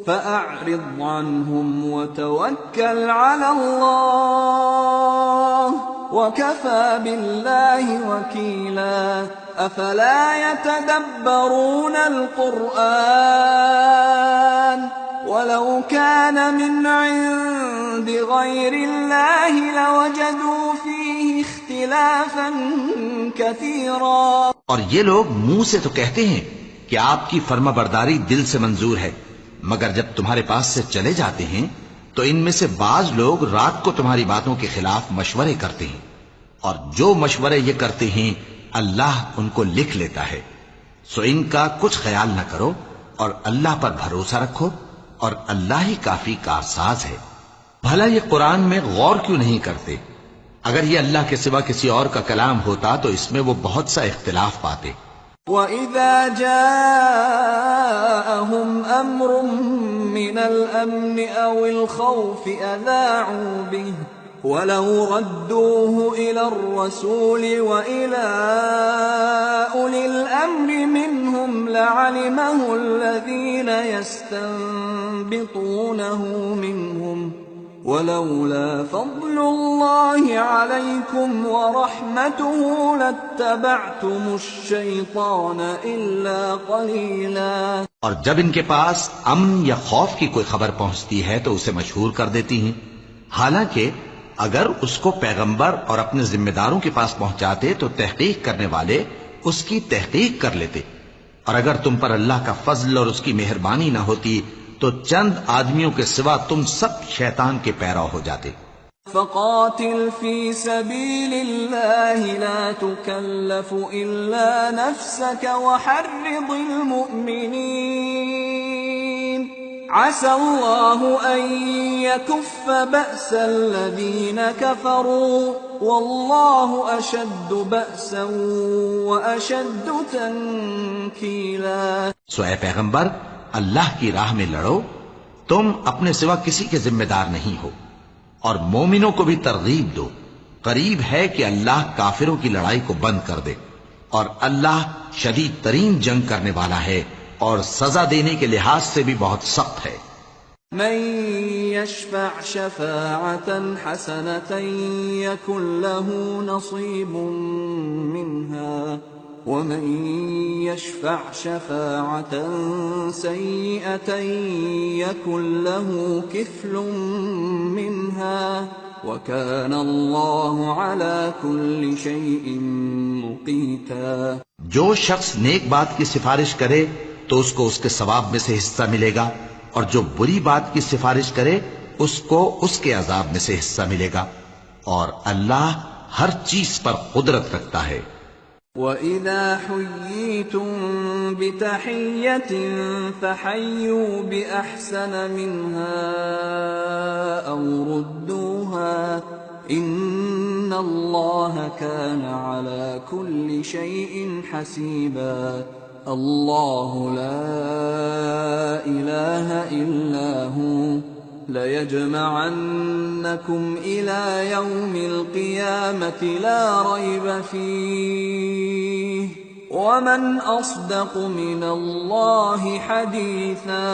فَأَعْرِضْ عَنْهُمْ وَتَوَكَّلْ عَلَى اللَّهِ وَكَفَى بِاللَّهِ وَكِيلًا أَفَلَا يَتَدَبَّرُونَ الْقُرْآنَ وَلَوْ كَانَ مِنْ عِنْدِ غَيْرِ اللَّهِ لَوَجَدُوا فِيهِ اخْتِلَافًا كَثِيرًا۔ اور یہ لوگ منہ سے تو کہتے ہیں کہ آپ کی فرما برداری دل سے منظور ہے، مگر جب تمہارے پاس سے چلے جاتے ہیں تو ان میں سے بعض لوگ رات کو تمہاری باتوں کے خلاف مشورے کرتے ہیں، اور جو مشورے یہ کرتے ہیں اللہ ان کو لکھ لیتا ہے۔ سو ان کا کچھ خیال نہ کرو اور اللہ پر بھروسہ رکھو، اور اللہ ہی کافی کارساز ہے۔ بھلا یہ قرآن میں غور کیوں نہیں کرتے؟ اگر یہ اللہ کے سوا کسی اور کا کلام ہوتا تو اس میں وہ بہت سا اختلاف پاتے۔ وَإِذَا جَاءَهُمْ أَمْرٌ مِّنَ الْأَمْنِ أَوِ الْخَوْفِ أَذَاعُوا بِهِ وَلَوْ رَدُّوهُ إِلَى الرَّسُولِ وَإِلَى أُولِي الْأَمْرِ مِنْهُمْ لَعَلِمَهُ الَّذِينَ يَسْتَنبِطُونَهُ مِنْهُمْ وَلَوْلَا فَضْلُ اللَّهِ عَلَيْكُمْ وَرَحْمَتُهُ لَاتَّبَعْتُمُ الشَّيْطَانَ إِلَّا قَلِيلًا۔ اور جب ان کے پاس امن یا خوف کی کوئی خبر پہنچتی ہے تو اسے مشہور کر دیتی ہیں، حالانکہ اگر اس کو پیغمبر اور اپنے ذمہ داروں کے پاس پہنچاتے تو تحقیق کرنے والے اس کی تحقیق کر لیتے، اور اگر تم پر اللہ کا فضل اور اس کی مہربانی نہ ہوتی تو چند آدمیوں کے سوا تم سب شیطان کے پیرو ہو جاتے۔ فَقَاتِلْ فِي سَبِيلِ اللَّهِ لَا تُكَلَّفُ إِلَّا نَفْسَكَ وَحَرِّضِ الْمُؤْمِنِينَ عَسَى اللَّهُ أَن يَكُفَّ بَأْسَ الَّذِينَ كَفَرُوا وَاللَّهُ أَشَدُّ بَأْسًا وَأَشَدُّ تَنكِيلًا۔ سو اے پیغمبر اللہ کی راہ میں لڑو، تم اپنے سوا کسی کے ذمہ دار نہیں ہو، اور مومنوں کو بھی ترغیب دو، قریب ہے کہ اللہ کافروں کی لڑائی کو بند کر دے، اور اللہ شدید ترین جنگ کرنے والا ہے اور سزا دینے کے لحاظ سے بھی بہت سخت ہے۔ من يشفع شفاعة حسنة يكن له نصيب منها ومن يشفع شفاعة سيئة يكن له كفل منها وكان الله على كل شيء مقيتا۔ جو شخص نیک بات کی سفارش کرے تو اس کو اس کے ثواب میں سے حصہ ملے گا، اور جو بری بات کی سفارش کرے اس کو اس کے عذاب میں سے حصہ ملے گا، اور اللہ ہر چیز پر قدرت رکھتا ہے۔ وَإِذَا حُيِّيتُم بِتَحِيَّةٍ فَحَيُّوا بِأَحْسَنَ مِنْهَا أَوْ رُدُّوهَا إِنَّ اللَّهَ كَانَ عَلَى كُلِّ شَيْءٍ حَسِيبًا۔ اللہ لا الہ الا ہو لَيَجْمَعَنَّكُمْ إِلَى يَوْمِ الْقِيَامَةِ لَا رَيْبَ فِيهِ وَمَنْ أَصْدَقُ مِنَ اللَّهِ حَدِيثًا۔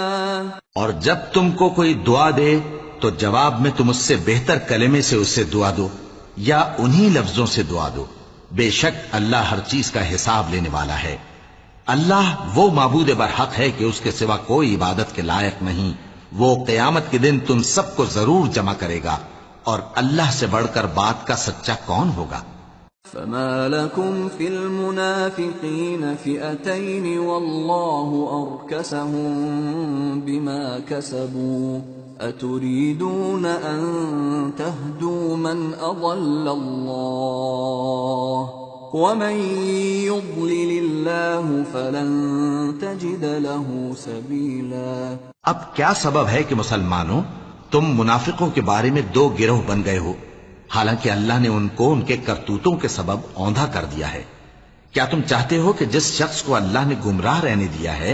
اور جب تم کو کوئی دعا دے تو جواب میں تم اس سے بہتر کلمے سے اسے دعا دو یا انہی لفظوں سے دعا دو، بے شک اللہ ہر چیز کا حساب لینے والا ہے۔ اللہ وہ معبود برحق ہے کہ اس کے سوا کوئی عبادت کے لائق نہیں، وہ قیامت کے دن تم سب کو ضرور جمع کرے گا، اور اللہ سے بڑھ کر بات کا سچا کون ہوگا؟ فما لكم في المنافقين فئتين والله أركسهم بما كسبوا أتريدون أن تهدوا من أضل الله ومن يضلل الله فلن تجد له سبيلا۔ اب کیا سبب ہے کہ مسلمانوں تم منافقوں کے بارے میں دو گروہ بن گئے ہو، حالانکہ اللہ نے ان کو ان کے کرتوتوں کے سبب اوندھا کر دیا ہے؟ کیا تم چاہتے ہو کہ جس شخص کو اللہ نے گمراہ رہنے دیا ہے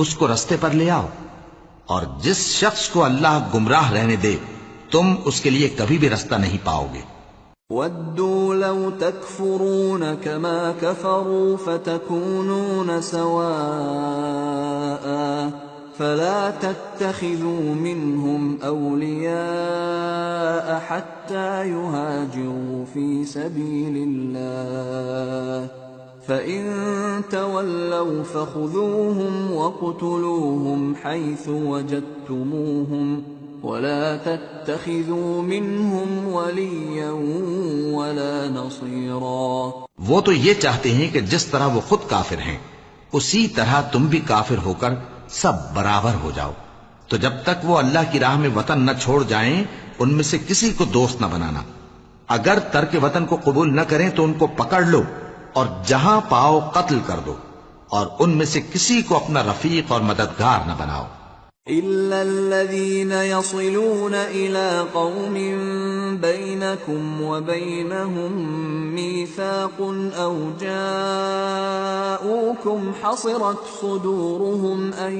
اس کو رستے پر لے آؤ، اور جس شخص کو اللہ گمراہ رہنے دے تم اس کے لیے کبھی بھی رستہ نہیں پاؤ گے۔ وَدُّوا لَوْ تَكْفُرُونَ كَمَا كَفَرُوا فَتَكُونُونَ سَوَاءً فَلَا تَتَّخِذُوا مِنْهُمْ أَوْلِيَاءَ حَتَّى يُهَاجِرُوا فِي سَبِيلِ اللَّهِ فَإِن تَوَلَّوْا فَخُذُوهُمْ وَاقْتُلُوهُمْ حَيْثُ وَجَدتُّمُوهُمْ وَلَا تَتَّخِذُوا مِنْهُمْ وَلِيًّا وَلَا نَصِيرًا۔ وہ تو یہ چاہتے ہیں کہ جس طرح وہ خود کافر ہیں اسی طرح تم بھی کافر ہو کر سب برابر ہو جاؤ، تو جب تک وہ اللہ کی راہ میں وطن نہ چھوڑ جائیں ان میں سے کسی کو دوست نہ بنانا۔ اگر ترک وطن کو قبول نہ کریں تو ان کو پکڑ لو اور جہاں پاؤ قتل کر دو، اور ان میں سے کسی کو اپنا رفیق اور مددگار نہ بناؤ۔ إِلَّا الَّذِينَ يَصِلُونَ إِلَىٰ قَوْمٍ بَيْنَكُمْ وَبَيْنَهُم مِّيثَاقٌ أَوْ جَاءُوكُمْ حَصِرَتْ صُدُورُهُمْ أَن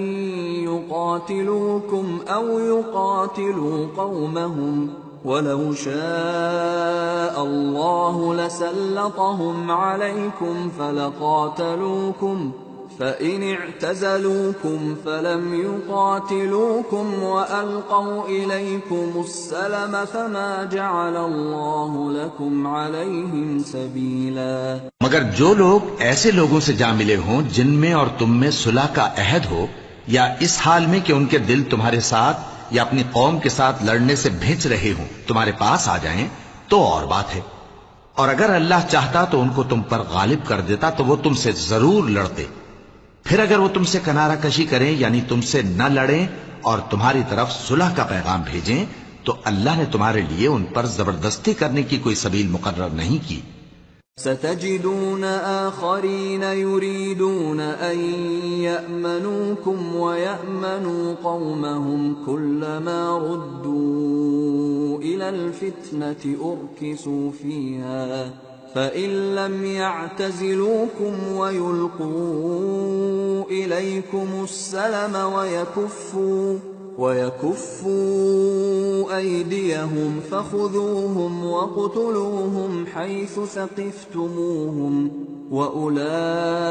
يُقَاتِلُوكُمْ أَوْ يُقَاتِلُوا قَوْمَهُمْ وَلَوْ شَاءَ اللَّهُ لَسَلَّطَهُمْ عَلَيْكُمْ فَلَقَاتَلُوكُمْ فَإِنِ اعْتَزَلُوكُمْ فَلَمْ يُقَاتِلُوكُمْ وَأَلْقَوْا إِلَيْكُمُ السَّلَمَ فَمَا جَعَلَ اللَّهُ لَكُمْ عَلَيْهِمْ سَبِيلًا۔ مگر جو لوگ ایسے لوگوں سے جا ملے ہوں جن میں اور تم میں صلح کا عہد ہو، یا اس حال میں کہ ان کے دل تمہارے ساتھ یا اپنی قوم کے ساتھ لڑنے سے بھیج رہے ہوں، تمہارے پاس آ جائیں تو اور بات ہے، اور اگر اللہ چاہتا تو ان کو تم پر غالب کر دیتا تو وہ تم سے ضرور لڑتے۔ پھر اگر وہ تم سے کنارہ کشی کریں یعنی تم سے نہ لڑیں اور تمہاری طرف صلح کا پیغام بھیجیں تو اللہ نے تمہارے لیے ان پر زبردستی کرنے کی کوئی سبیل مقرر نہیں کی۔ ستجدون آخرین یریدون ان یأمنوکم ویأمنوا قومهم كلما ردوا الى الفتنة ارکسوا فیہا فَإِن لَّمْ يَعْتَزِلُوكُمْ وَيُلْقُوا إِلَيْكُمُ السَّلَمَ وَيَكُفُّوا أَيْدِيَهُمْ فَخُذُوهُمْ وَاقْتُلُوهُمْ حَيْثُ ثَقِفْتُمُوهُمْ وَأُولَٰئِكُمْ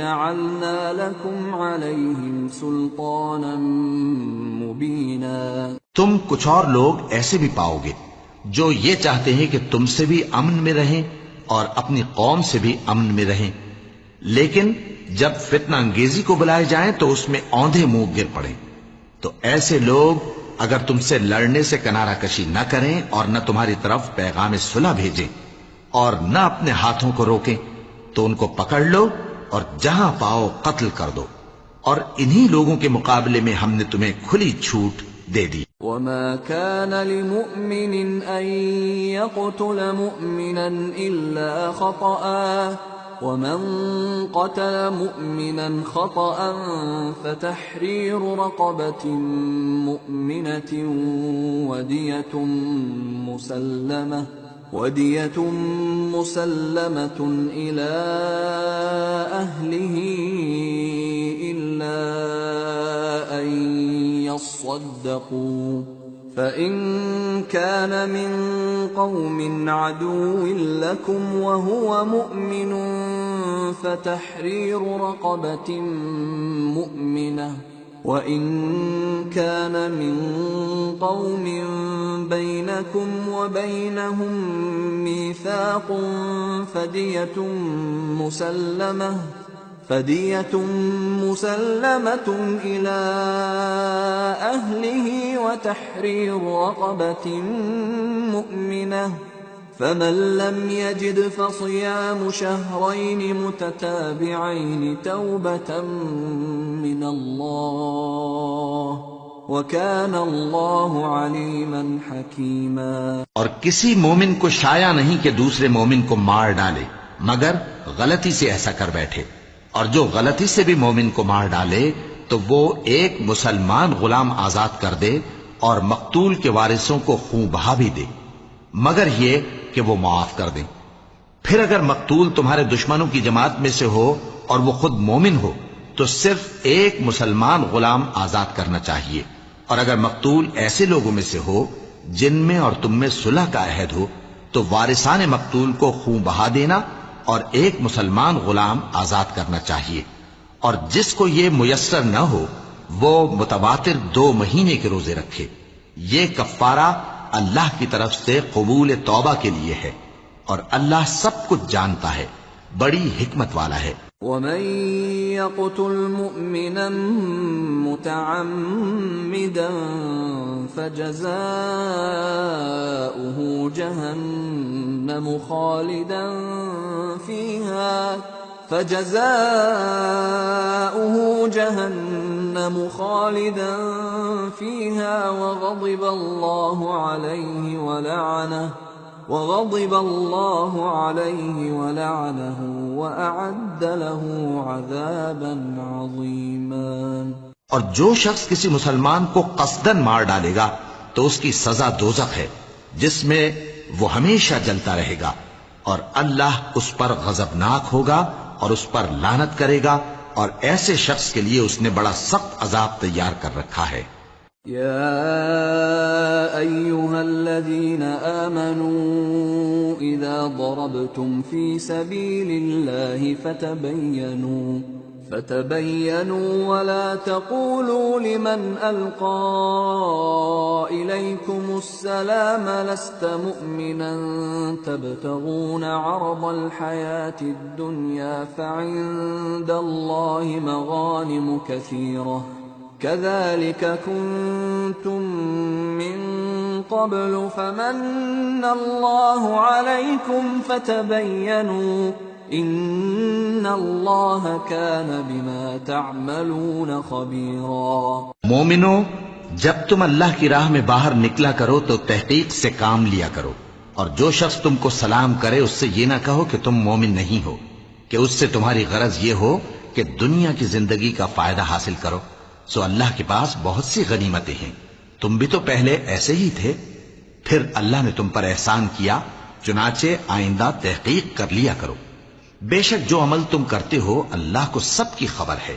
جَعَلْنَا لَكُمْ عَلَيْهِمْ سُلْطَانًا مُّبِينًا۔ تم کچھ اور لوگ ایسے بھی پاؤ گے جو یہ چاہتے ہیں کہ تم سے بھی امن میں رہیں اور اپنی قوم سے بھی امن میں رہیں، لیکن جب فتنہ انگیزی کو بلائے جائیں تو اس میں اوندھے منہ گر پڑیں۔ تو ایسے لوگ اگر تم سے لڑنے سے کنارہ کشی نہ کریں اور نہ تمہاری طرف پیغام صلح بھیجیں اور نہ اپنے ہاتھوں کو روکیں تو ان کو پکڑ لو اور جہاں پاؤ قتل کر دو، اور انہی لوگوں کے مقابلے میں ہم نے تمہیں کھلی چھوٹ دے دی۔ وَمَا كَانَ لِمُؤْمِنٍ أَن يَقْتُلَ مُؤْمِنًا إِلَّا خَطَأً وَمَن قَتَلَ مُؤْمِنًا خَطَأً فَتَحْرِيرُ رَقَبَةٍ مُؤْمِنَةٍ وَدِيَةٌ وَدِيَةٌ مُّسَلَّمَةٌ إِلَىٰ أَهْلِهِ إِلَّا أَن يَصَّدَّقُوا فَإِن كَانَ مِن قَوْمٍ عَدُوٍّ لَّكُمْ وَهُوَ مُؤْمِنٌ فَتَحْرِيرُ رَقَبَةٍ مُّؤْمِنَةٍ وَإِن كَانَ مِن قَوْمٍ بَيْنَكُمْ وَبَيْنَهُم مِّيثَاقٌ فَدِيَةٌ مُّسَلَّمَةٌ إِلَىٰ أَهْلِهِ وَتَحْرِيرُ رَقَبَةٍ مُّؤْمِنَةٍ فَمَن لَّمْ يَجِدْ فَصِيَامُ شَهْرَيْنِ مُتَتَابِعَيْنِ تَوْبَةً مِّنَ اللَّهِ وَكَانَ اللَّهُ عَلِيمًا حَكِيمًا۔ اور کسی مومن کو شایع نہیں کہ دوسرے مومن کو مار ڈالے مگر غلطی سے ایسا کر بیٹھے، اور جو غلطی سے بھی مومن کو مار ڈالے تو وہ ایک مسلمان غلام آزاد کر دے اور مقتول کے وارثوں کو خون بہا بھی دے، مگر یہ کہ وہ معاف کر دیں۔ پھر اگر مقتول تمہارے دشمنوں کی جماعت میں سے ہو اور وہ خود مومن ہو تو صرف ایک مسلمان غلام آزاد کرنا چاہیے، اور اگر مقتول ایسے لوگوں میں سے ہو جن میں اور تم میں صلح کا عہد ہو تو وارثان مقتول کو خون بہا دینا اور ایک مسلمان غلام آزاد کرنا چاہیے، اور جس کو یہ میسر نہ ہو وہ متواتر 2 مہینے کے روزے رکھے۔ یہ کفارہ اللہ کی طرف سے قبول توبہ کے لیے ہے، اور اللہ سب کچھ جانتا ہے، بڑی حکمت والا ہے۔ وَمَن يَقْتُلْ مُؤْمِنًا مُّتَعَمِّدًا فَجَزَاؤُهُ جَهَنَّمُ خَالِدًا فِيهَا وَغَضِبَ اللَّهُ عَلَيْهِ وَلَعَنَهُ وَأَعَدَّ لَهُ عَذَابًا عَظِيمًا۔ اور جو شخص کسی مسلمان کو قصدن مار ڈالے گا تو اس کی سزا دوزخ ہے، جس میں وہ ہمیشہ جلتا رہے گا، اور اللہ اس پر غضبناک ہوگا اور اس پر لعنت کرے گا، اور ایسے شخص کے لیے اس نے بڑا سخت عذاب تیار کر رکھا ہے۔ يا أيها الذين آمنوا إذا ضربتم في سبيل الله فتبينوا ولا تقولوا لمن ألقى إليكم السلام لست مؤمنا تبتغون عرض الحياة الدنيا فعند الله مغانم كثيرة كذلك كنتم من قبل فمن الله عليكم فتبينوا ان اللہ کان بما تعملون خبیرا۔ مومنو، جب تم اللہ کی راہ میں باہر نکلا کرو تو تحقیق سے کام لیا کرو، اور جو شخص تم کو سلام کرے اس سے یہ نہ کہو کہ تم مومن نہیں ہو، کہ اس سے تمہاری غرض یہ ہو کہ دنیا کی زندگی کا فائدہ حاصل کرو۔ سو اللہ کے پاس بہت سی غنیمتیں ہیں، تم بھی تو پہلے ایسے ہی تھے، پھر اللہ نے تم پر احسان کیا، چنانچہ آئندہ تحقیق کر لیا کرو۔ بے شک جو عمل تم کرتے ہو اللہ کو سب کی خبر ہے۔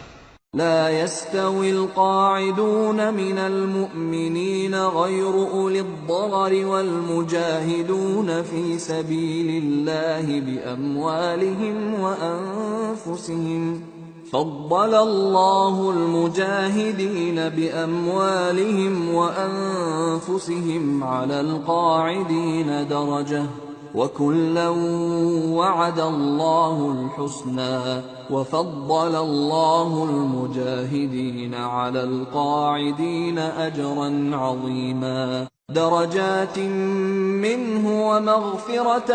لا يستوي القاعدون من المؤمنين غير أولي الضرر والمجاهدون في سبيل الله بأموالهم وأنفسهم فضل الله المجاهدين بأموالهم وأنفسهم على القاعدين درجة وَكُلًّا وَعَدَ اللَّهُ الْحُسْنَى وَفَضَّلَ اللَّهُ الْمُجَاهِدِينَ عَلَى الْقَاعِدِينَ أَجْرًا عَظِيمًا دَرَجَاتٍ مِّنْهُ وَمَغْفِرَةً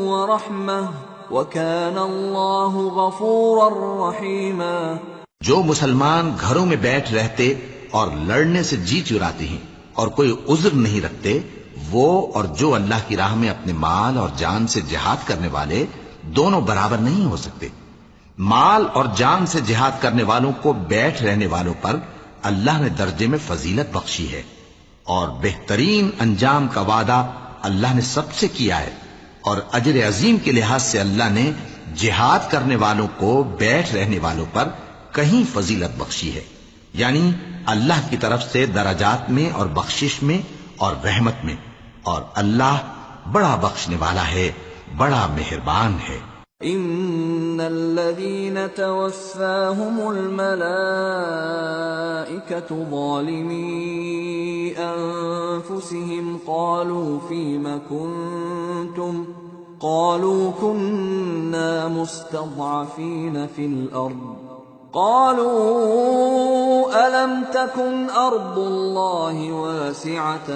وَرَحْمَةً وَكَانَ اللَّهُ غَفُورًا رَّحِيمًا۔ جو مسلمان گھروں میں بیٹھ رہتے اور لڑنے سے جی چراتے ہیں اور کوئی عذر نہیں رکھتے، وہ اور جو اللہ کی راہ میں اپنے مال اور جان سے جہاد کرنے والے دونوں برابر نہیں ہو سکتے۔ مال اور جان سے جہاد کرنے والوں کو بیٹھ رہنے والوں پر اللہ نے درجے میں فضیلت بخشی ہے، اور بہترین انجام کا وعدہ اللہ نے سب سے کیا ہے، اور اجر عظیم کے لحاظ سے اللہ نے جہاد کرنے والوں کو بیٹھ رہنے والوں پر کہیں فضیلت بخشی ہے، یعنی اللہ کی طرف سے درجات میں اور بخشش میں اور رحمت میں، اور اللہ بڑا بخشنے والا ہے، بڑا مہربان ہے۔ ان الذين توفاهم الملائكة ظالمي انفسهم قالوا فيم كنتم قالوا كنا مستضعفين في الارض قالوا ألم تكن أرض الله واسعة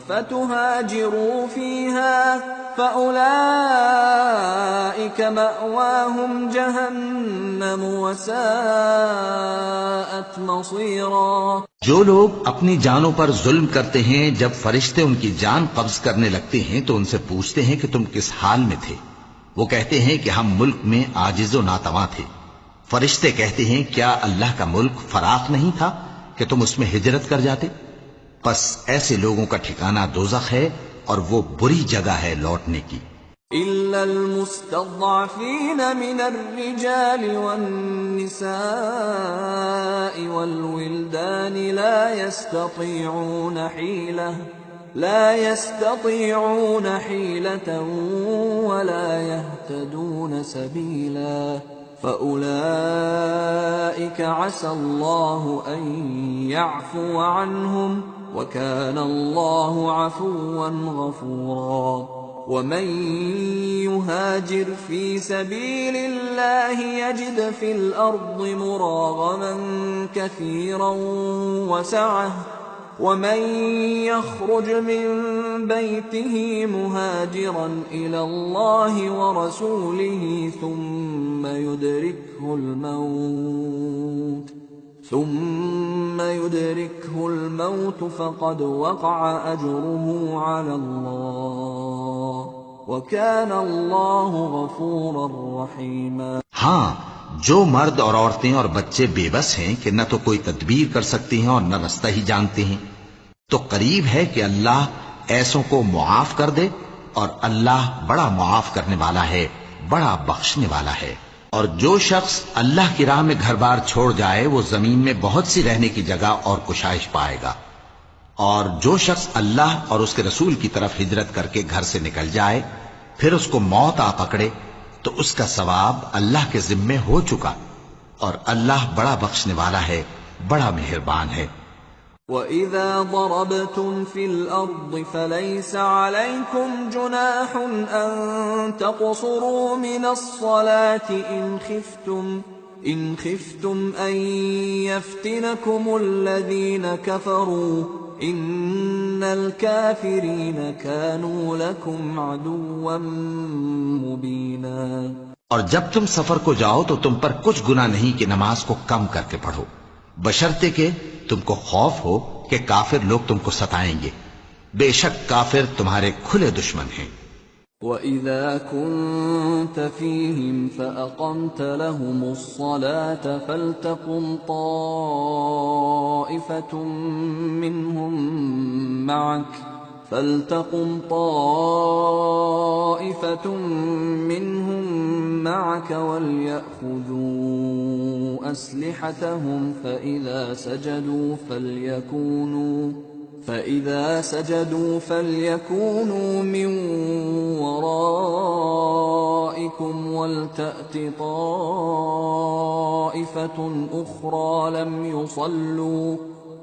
فتهاجروا فيها فأولئك مأواهم جهنم وساءت مصيرا۔ جو لوگ اپنی جانوں پر ظلم کرتے ہیں، جب فرشتے ان کی جان قبض کرنے لگتے ہیں تو ان سے پوچھتے ہیں کہ تم کس حال میں تھے؟ وہ کہتے ہیں کہ ہم ملک میں عاجز و ناتواں تھے۔ فرشتے کہتے ہیں کیا اللہ کا ملک فراخ نہیں تھا کہ تم اس میں ہجرت کر جاتے؟ پس ایسے لوگوں کا ٹھکانہ دوزخ ہے، اور وہ بری جگہ ہے لوٹنے کی۔ إلا المستضعفين من الرجال والنساء والولدان لا يستطيعون حيلة ولا يهتدون سبيلا فأولئك عسى الله أن يعفو عنهم وكان الله عفوا غفورا۔ ومن يهاجر في سبيل الله يجد في الأرض مراغما كثيرا وسعة ومن يخرج من بيته مهاجرا إلى الله ورسوله ثم يدركه الموت فقد وقع أجره على الله وكان الله غفورا رحيما۔ ہاں، جو مرد اور عورتیں اور بچے بے بس ہیں کہ نہ تو کوئی تدبیر کر سکتے ہیں اور نہ رستہ ہی جانتے ہیں، تو قریب ہے کہ اللہ ایسوں کو معاف کر دے، اور اللہ بڑا معاف کرنے والا ہے، بڑا بخشنے والا ہے۔ اور جو شخص اللہ کی راہ میں گھر بار چھوڑ جائے وہ زمین میں بہت سی رہنے کی جگہ اور کشائش پائے گا، اور جو شخص اللہ اور اس کے رسول کی طرف ہجرت کر کے گھر سے نکل جائے پھر اس کو موت آ پکڑے تو اس کا ثواب اللہ کے ذمے ہو چکا، اور اللہ بڑا بخشنے والا ہے، بڑا مہربان ہے۔ وَإِذَا ضَرَبْتُمْ فِي الْأَرْضِ فَلَيْسَ عَلَيْكُمْ جُنَاحٌ أَن تَقْصُرُوا مِنَ الصَّلَاةِ إِنْ خِفْتُمْ أَن يَفْتِنَكُمُ الَّذِينَ كَفَرُوا إِنَّ الْكَافِرِينَ كَانُوا لَكُمْ عَدُوًّا مُبِينًا۔ اور جب تم سفر کو جاؤ تو تم پر کچھ گناہ نہیں کہ نماز کو کم کر کے پڑھو، بشرطے کہ تم کو خوف ہو کہ کافر لوگ تم کو ستائیں گے، بے شک کافر تمہارے کھلے دشمن ہیں۔ وَإِذَا كُنْتَ فِيهِمْ فَأَقَمْتَ لَهُمُ الصَّلَاةَ فَلْتَقُمْ طَائِفَةٌ منهم معك وليأخذوا أسلحتهم فإذا سجدوا فليكونوا من ورائكم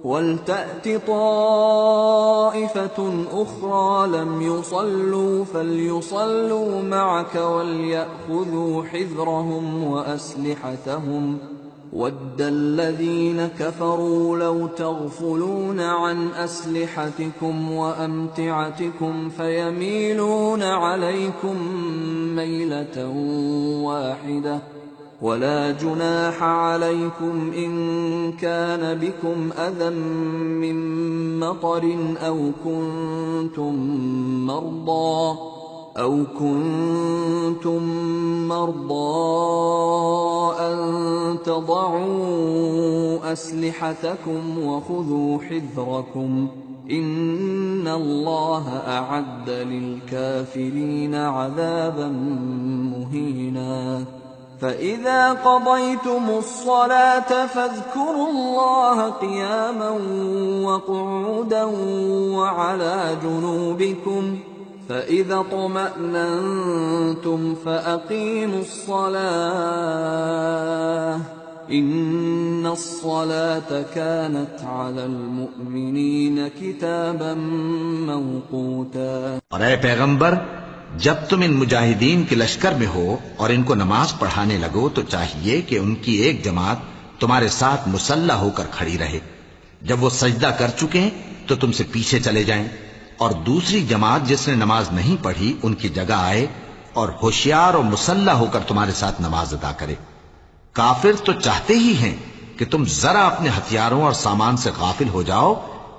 ولتأت طائفة أخرى لم يصلوا فليصلوا معك وليأخذوا حذرهم وأسلحتهم وَدَّ الَّذِينَ كَفَرُوا لَوْ تَغْفُلُونَ عَنْ أَسْلِحَتِكُمْ وَأَمْتِعَتِكُمْ فَيَمِيلُونَ عَلَيْكُمْ مَيْلَةً وَاحِدَةً وَلَا جُنَاحَ عَلَيْكُمْ إِن كَانَ بِكُمْ أَذًى مِّن مَّطَرٍ أَوْ كُنتُم مَّرْضَىٰ أَن تَضَعُوا أَسْلِحَتَكُمْ وَخُذُوا حِذْرَكُمْ إن الله أعد للكافرين عذابا مهينا فإذا قضيتم الصلاة فاذكروا الله قياما وقعودا وعلى جنوبكم فإذا اطمأننتم فأقيموا الصلاة إن الصلاة كانت على المؤمنين كتابا موقوتا۔ اور اے پیغمبر، جب تم ان مجاہدین کے لشکر میں ہو اور ان کو نماز پڑھانے لگو تو چاہیے کہ ان کی ایک جماعت تمہارے ساتھ مسلح ہو کر کھڑی رہے، جب وہ سجدہ کر چکے تو تم سے پیچھے چلے جائیں، اور دوسری جماعت جس نے نماز نہیں پڑھی ان کی جگہ آئے اور ہوشیار اور مسلح ہو کر تمہارے ساتھ نماز ادا کرے۔ کافر تو چاہتے ہی ہیں کہ تم ذرا اپنے ہتھیاروں اور سامان سے غافل ہو جاؤ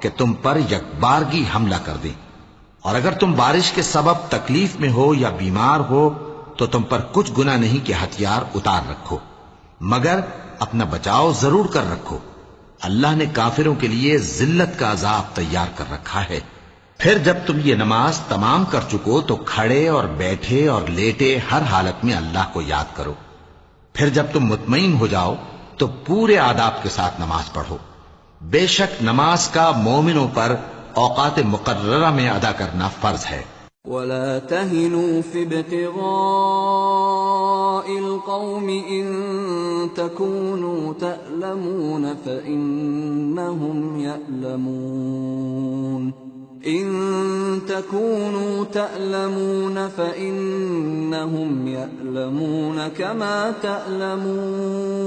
کہ تم پر یکبارگی حملہ کر دیں، اور اگر تم بارش کے سبب تکلیف میں ہو یا بیمار ہو تو تم پر کچھ گناہ نہیں کہ ہتھیار اتار رکھو، مگر اپنا بچاؤ ضرور کر رکھو۔ اللہ نے کافروں کے لیے ذلت کا عذاب تیار کر رکھا ہے۔ پھر جب تم یہ نماز تمام کر چکو تو کھڑے اور بیٹھے اور لیٹے ہر حالت میں اللہ کو یاد کرو۔ پھر جب تم مطمئن ہو جاؤ تو پورے آداب کے ساتھ نماز پڑھو۔ بے شک نماز کا مومنوں پر اوقات مقررہ میں ادا کرنا فرض ہے۔ ولا تهنوا في ابتغاء القوم إن تكونوا تألمون فإنهم يألمون إن تكونوا تألمون فإنهم يألمون كما تألمون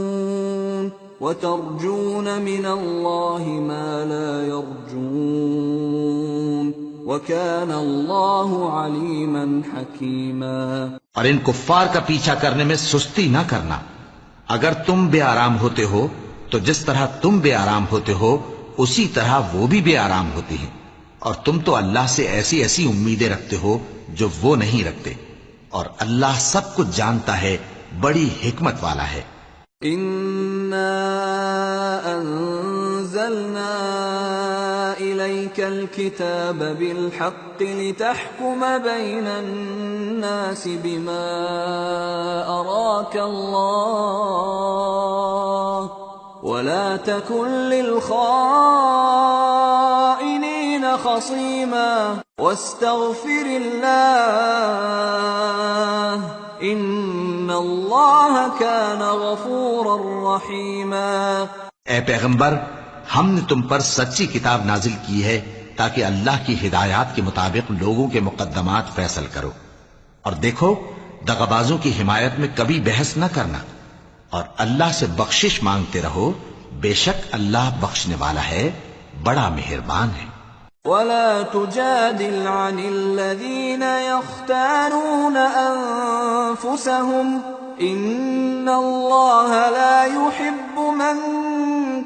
وترجون من الله ما لا يرجون وَكَانَ اللَّهُ عَلِيمًا حَكِيمًا۔ اور ان کفار کا پیچھا کرنے میں سستی نہ کرنا۔ اگر تم بے آرام ہوتے ہو تو جس طرح تم بے آرام ہوتے ہو اسی طرح وہ بھی بے آرام ہوتے ہیں، اور تم تو اللہ سے ایسی ایسی امیدیں رکھتے ہو جو وہ نہیں رکھتے، اور اللہ سب کچھ جانتا ہے، بڑی حکمت والا ہے۔ إِنَّا أَنزَلْنَا إِلَيْكَ الْكِتَابَ بِالْحَقِّ لِتَحْكُمَ بَيْنَ النَّاسِ بِمَا أَرَاكَ اللَّهُ وَلَا تَكُنْ لِلْخَائِنِينَ خَصِيمًا وَاسْتَغْفِرِ اللَّهَ إِنَّ اللَّهَ كَانَ غَفُورًا رَحِيمًا۔ اے پیغمبر، ہم نے تم پر سچی کتاب نازل کی ہے تاکہ اللہ کی ہدایات کے مطابق لوگوں کے مقدمات فیصل کرو، اور دیکھو دغابازوں کی حمایت میں کبھی بحث نہ کرنا، اور اللہ سے بخشش مانگتے رہو، بے شک اللہ بخشنے والا ہے، بڑا مہربان ہے۔ وَلَا تُجَادِلْ عَنِ الَّذِينَ يَخْتَانُونَ أَنفُسَهُمْ إِنَّ اللَّهَ لَا يُحِبُّ مَنْ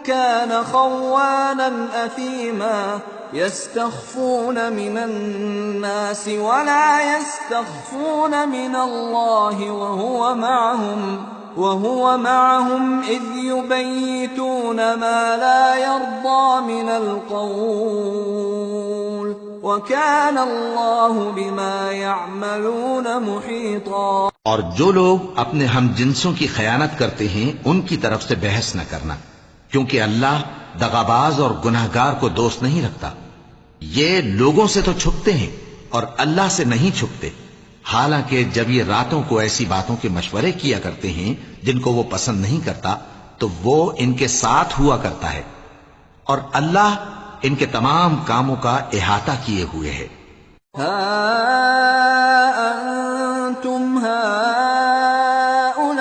كَانَ خَوَّانًا أَثِيمًا يَسْتَخْفُونَ مِنَ النَّاسِ وَلَا يَسْتَخْفُونَ مِنَ اللَّهِ وَهُوَ مَعَهُمْ إِذْ يُبَيِّتُونَ مَا لَا يَرْضَى مِنَ الْقَوْلِ وَكَانَ اللَّهُ بِمَا يَعْمَلُونَ مُحِيطًا۔ اور جو لوگ اپنے ہم جنسوں کی خیانت کرتے ہیں ان کی طرف سے بحث نہ کرنا، کیونکہ اللہ دغاباز اور گناہگار کو دوست نہیں رکھتا۔ یہ لوگوں سے تو چھپتے ہیں اور اللہ سے نہیں چھپتے، حالانکہ جب یہ راتوں کو ایسی باتوں کے مشورے کیا کرتے ہیں جن کو وہ پسند نہیں کرتا تو وہ ان کے ساتھ ہوا کرتا ہے، اور اللہ ان کے تمام کاموں کا احاطہ کیے ہوئے ہے۔ ہا انتم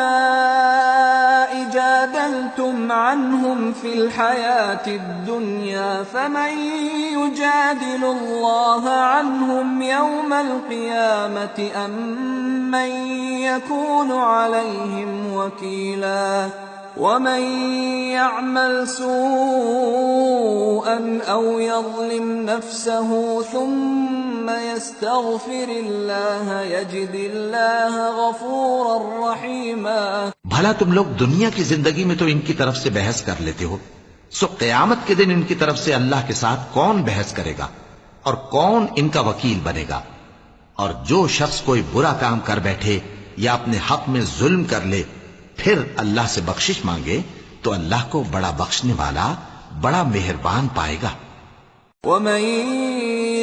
هؤلاء جادلتم عنهم في الحياة الدنيا فمن يجادل الله عنهم يوم القيامة أم من يكون عليهم وكيلا ومن يعمل سوءا أو يظلم نفسه ثم يستغفر الله يجد الله غفورا رحيما۔ بھلا تم لوگ دنیا کی زندگی میں تو ان کی طرف سے بحث کر لیتے ہو، سو قیامت کے دن ان کی طرف سے اللہ کے ساتھ کون بحث کرے گا اور کون ان کا وکیل بنے گا؟ اور جو شخص کوئی برا کام کر بیٹھے یا اپنے حق میں ظلم کر لے پھر اللہ سے بخشش مانگے تو اللہ کو بڑا بخشنے والا بڑا مہربان پائے گا۔ ومن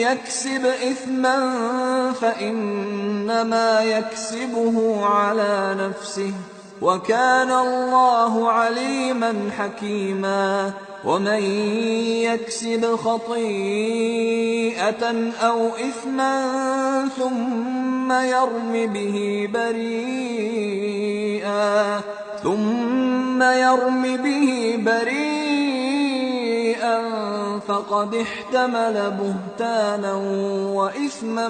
يكسب إثما فإنما يكسبه على نفسه وكان الله عليما حكيما ومن يكسب خطيئة أو إثما ثم يرم به بريئا فقد احتمل بهتانا وإثما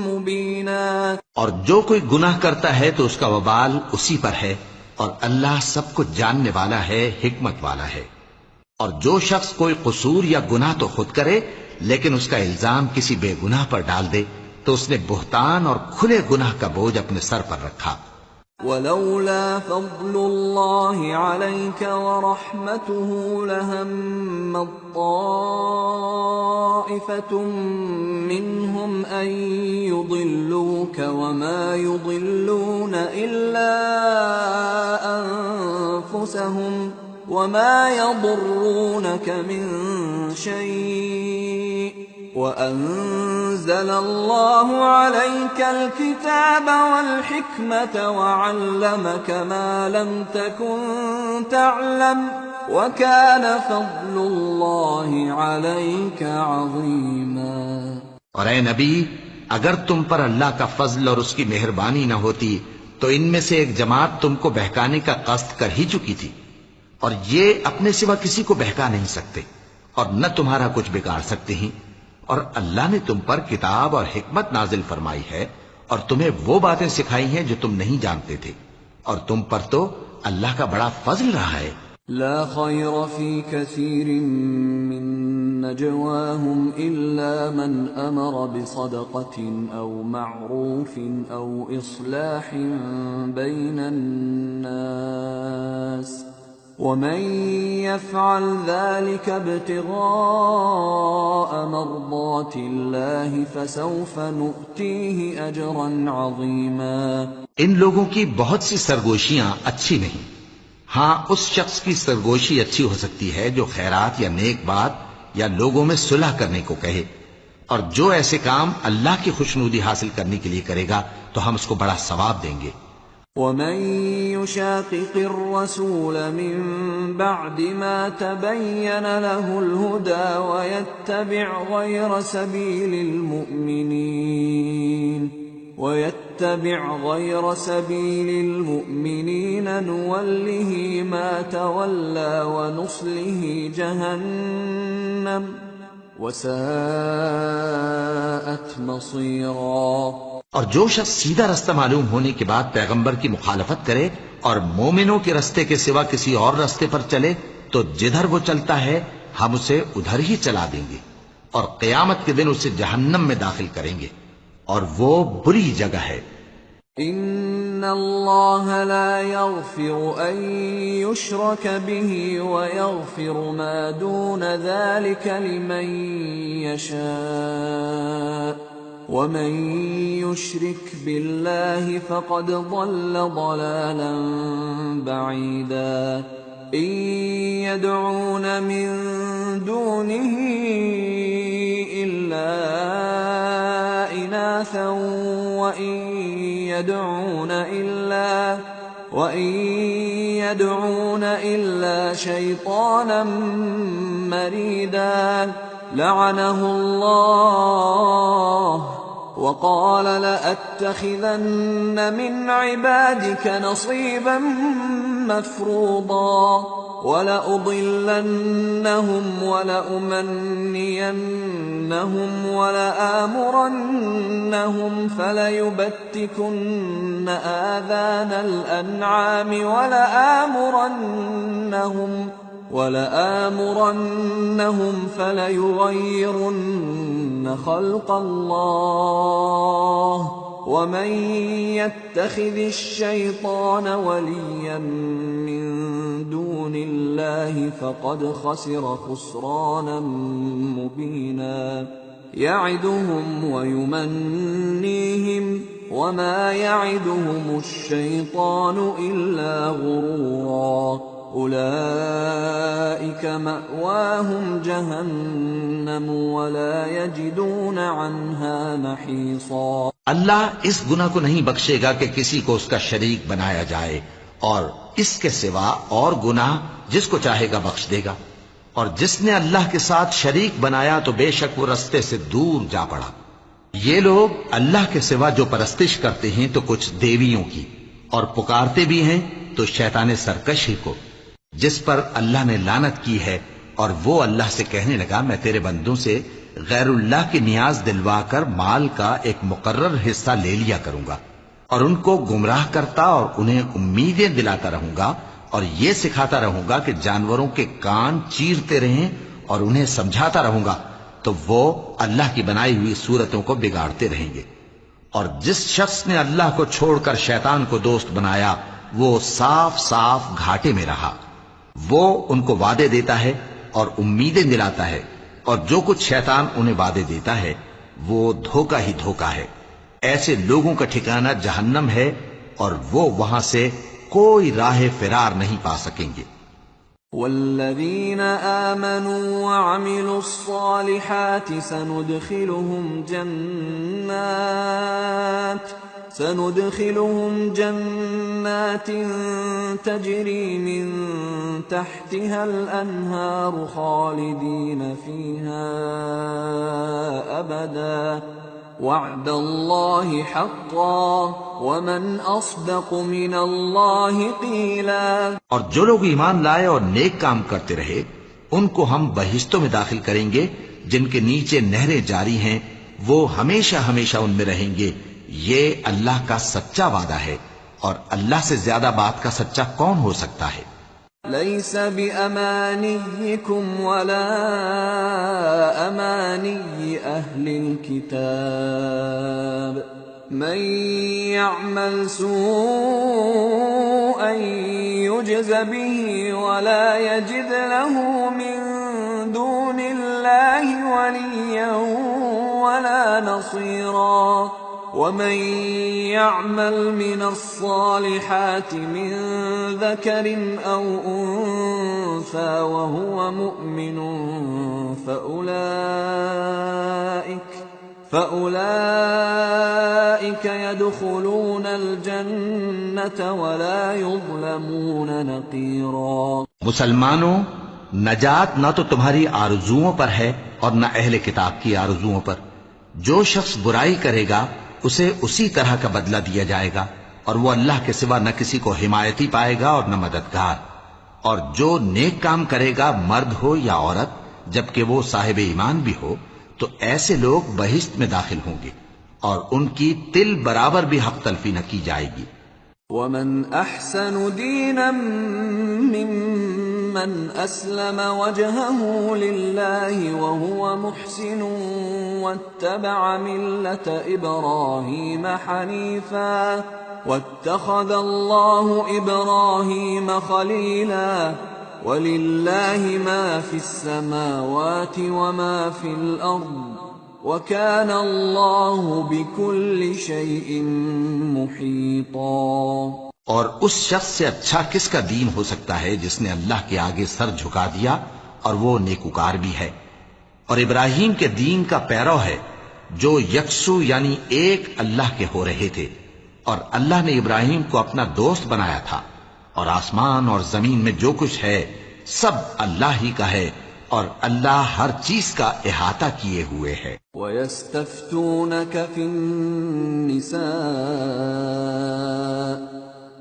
مبينا۔ اور جو کوئی گناہ کرتا ہے تو اس کا وبال اسی پر ہے، اور اللہ سب کچھ جاننے والا ہے، حکمت والا ہے۔ اور جو شخص کوئی قصور یا گناہ تو خود کرے لیکن اس کا الزام کسی بے گناہ پر ڈال دے تو اس نے بہتان اور کھلے گناہ کا بوجھ اپنے سر پر رکھا۔ ولولا فضل الله عليك ورحمته لهم طائفة منهم أن يضلوك وما يضلون إلا أنفسهم وما يضرونك من شيء وأنزل الله عليك الكتاب والحكمة وعلمك ما لم تكن تعلم وكان فضل الله عليك عظيما۔ اور اے نبی، اگر تم پر اللہ کا فضل اور اس کی مہربانی نہ ہوتی تو ان میں سے ایک جماعت تم کو بہکانے کا قصد کر ہی چکی تھی، اور یہ اپنے سوا کسی کو بہکا نہیں سکتے اور نہ تمہارا کچھ بگاڑ سکتے ہیں۔ اور اللہ نے تم پر کتاب اور حکمت نازل فرمائی ہے اور تمہیں وہ باتیں سکھائی ہیں جو تم نہیں جانتے تھے، اور تم پر تو اللہ کا بڑا فضل رہا ہے۔ لا خير في كثير من نجواهم إلا من أمر بصدقة أو معروف أو إصلاح بين الناس ومن يفعل ذلك ابتغاء مرضات الله فسوف نؤتيه أجرا عظيما۔ ان لوگوں کی بہت سی سرگوشیاں اچھی نہیں، ہاں اس شخص کی سرگوشی اچھی ہو سکتی ہے جو خیرات یا نیک بات یا لوگوں میں صلح کرنے کو کہے، اور جو ایسے کام اللہ کی خوشنودی حاصل کرنے کے لیے کرے گا تو ہم اس کو بڑا ثواب دیں گے۔ ومن يشاقق الرسول من بعد ما تبين له الهدى ويتبع غير سبيل المؤمنين نوله ما تولى ونصله جهنم وساءت مصيرا۔ اور جو شخص سیدھا رستہ معلوم ہونے کے بعد پیغمبر کی مخالفت کرے اور مومنوں کے رستے کے سوا کسی اور رستے پر چلے تو جدھر وہ چلتا ہے ہم اسے ادھر ہی چلا دیں گے، اور قیامت کے دن اسے جہنم میں داخل کریں گے، اور وہ بری جگہ ہے۔ ان اللہ لا یغفر ان یشرک به ویغفر ما دون ذلك لمن یشاء ومن يشرك بالله فقد ضل ضلالا بعيدا۔ إن يدعون من دونه إلا إناثا وإن يدعون إلا شيطانا مريدا لعنه الله وقال لأتخذن من عبادك نصيبا مفروضا ولأضلنهم ولأمنينهم ولآمرنهم فليبتكن آذان الأنعام ولآمرنهم فليغيرن خلق الله ومن يتخذ الشيطان وليا من دون الله فقد خسر خسرانا مبينا يعدهم ويمنيهم وما يعدهم الشيطان إلا غرورا أولئك مأواهم جهنم ولا يجدون عنها محيصا۔ اللہ اس گناہ کو نہیں بخشے گا کہ کسی کو اس کا شریک بنایا جائے، اور اس کے سوا اور گناہ جس کو چاہے گا بخش دے گا، اور جس نے اللہ کے ساتھ شریک بنایا تو بے شک وہ رستے سے دور جا پڑا۔ یہ لوگ اللہ کے سوا جو پرستش کرتے ہیں تو کچھ دیویوں کی، اور پکارتے بھی ہیں تو شیطان سرکش ہی کو، جس پر اللہ نے لعنت کی ہے، اور وہ اللہ سے کہنے لگا میں تیرے بندوں سے غیر اللہ کی نیاز دلوا کر مال کا ایک مقرر حصہ لے لیا کروں گا، اور ان کو گمراہ کرتا اور انہیں امیدیں دلاتا رہوں گا، اور یہ سکھاتا رہوں گا کہ جانوروں کے کان چیرتے رہیں، اور انہیں سمجھاتا رہوں گا، تو وہ اللہ کی بنائی ہوئی صورتوں کو بگاڑتے رہیں گے۔ اور جس شخص نے اللہ کو چھوڑ کر شیطان کو دوست بنایا وہ صاف صاف گھاٹے میں رہا۔ وہ ان کو وعدے دیتا ہے اور امیدیں دلاتا ہے، اور جو کچھ شیطان انہیں وعدے دیتا ہے وہ دھوکہ ہی دھوکہ ہے۔ ایسے لوگوں کا ٹھکانہ جہنم ہے، اور وہ وہاں سے کوئی راہ فرار نہیں پا سکیں گے۔ والذین آمنوا وعملوا الصالحات سندخلهم جنات تجری من تحتها الانہار خالدین فیہا ابدا وعد اللہ حقا ومن اصدق من اللہ قیلا۔ اور جو لوگ ایمان لائے اور نیک کام کرتے رہے ان کو ہم بہشتوں میں داخل کریں گے جن کے نیچے نہریں جاری ہیں، وہ ہمیشہ ہمیشہ ان میں رہیں گے۔ یہ اللہ کا سچا وعدہ ہے، اور اللہ سے زیادہ بات کا سچا کون ہو سکتا ہے؟ لیس بأمانیکم ولا امانی اہل الكتاب من يعمل سوءا يجز به ولا يجد له من دون الله وليا ولا نصيرا ومن يعمل من الصالحات من ذكر أو أنثى وهو مؤمن فأولئك يدخلون الجنة ولا يظلمون نقيرا۔ مسلمانوں، نجات نہ تو تمہاری آرزوؤں پر ہے اور نہ اہل کتاب کی آرزوؤں پر۔ جو شخص برائی کرے گا اسے اسی طرح کا بدلہ دیا جائے گا، اور وہ اللہ کے سوا نہ کسی کو حمایتی پائے گا اور نہ مددگار۔ اور جو نیک کام کرے گا مرد ہو یا عورت جبکہ وہ صاحب ایمان بھی ہو تو ایسے لوگ بہشت میں داخل ہوں گے، اور ان کی تل برابر بھی حق تلفی نہ کی جائے گی۔ ومن احسن دینا ممن اسلم وجهه لله وهو محسن واتبع ملة ابراهيم حنيفا واتخذ الله ابراهيم خليلا ولله ما في السماوات وما في الارض وَكَانَ اللَّهُ بِكُلِّ شَيْءٍ مُحِيطًا۔ اور اس شخص سے اچھا کس کا دین ہو سکتا ہے جس نے اللہ کے آگے سر جھکا دیا اور وہ نیکوکار بھی ہے، اور ابراہیم کے دین کا پیرو ہے جو یکسو یعنی ایک اللہ کے ہو رہے تھے، اور اللہ نے ابراہیم کو اپنا دوست بنایا تھا، اور آسمان اور زمین میں جو کچھ ہے سب اللہ ہی کا ہے، اور اللہ ہر چیز کا احاطہ کیے ہوئے ہے۔ وَيَسْتَفْتُونَكَ فِي النِّسَاءِ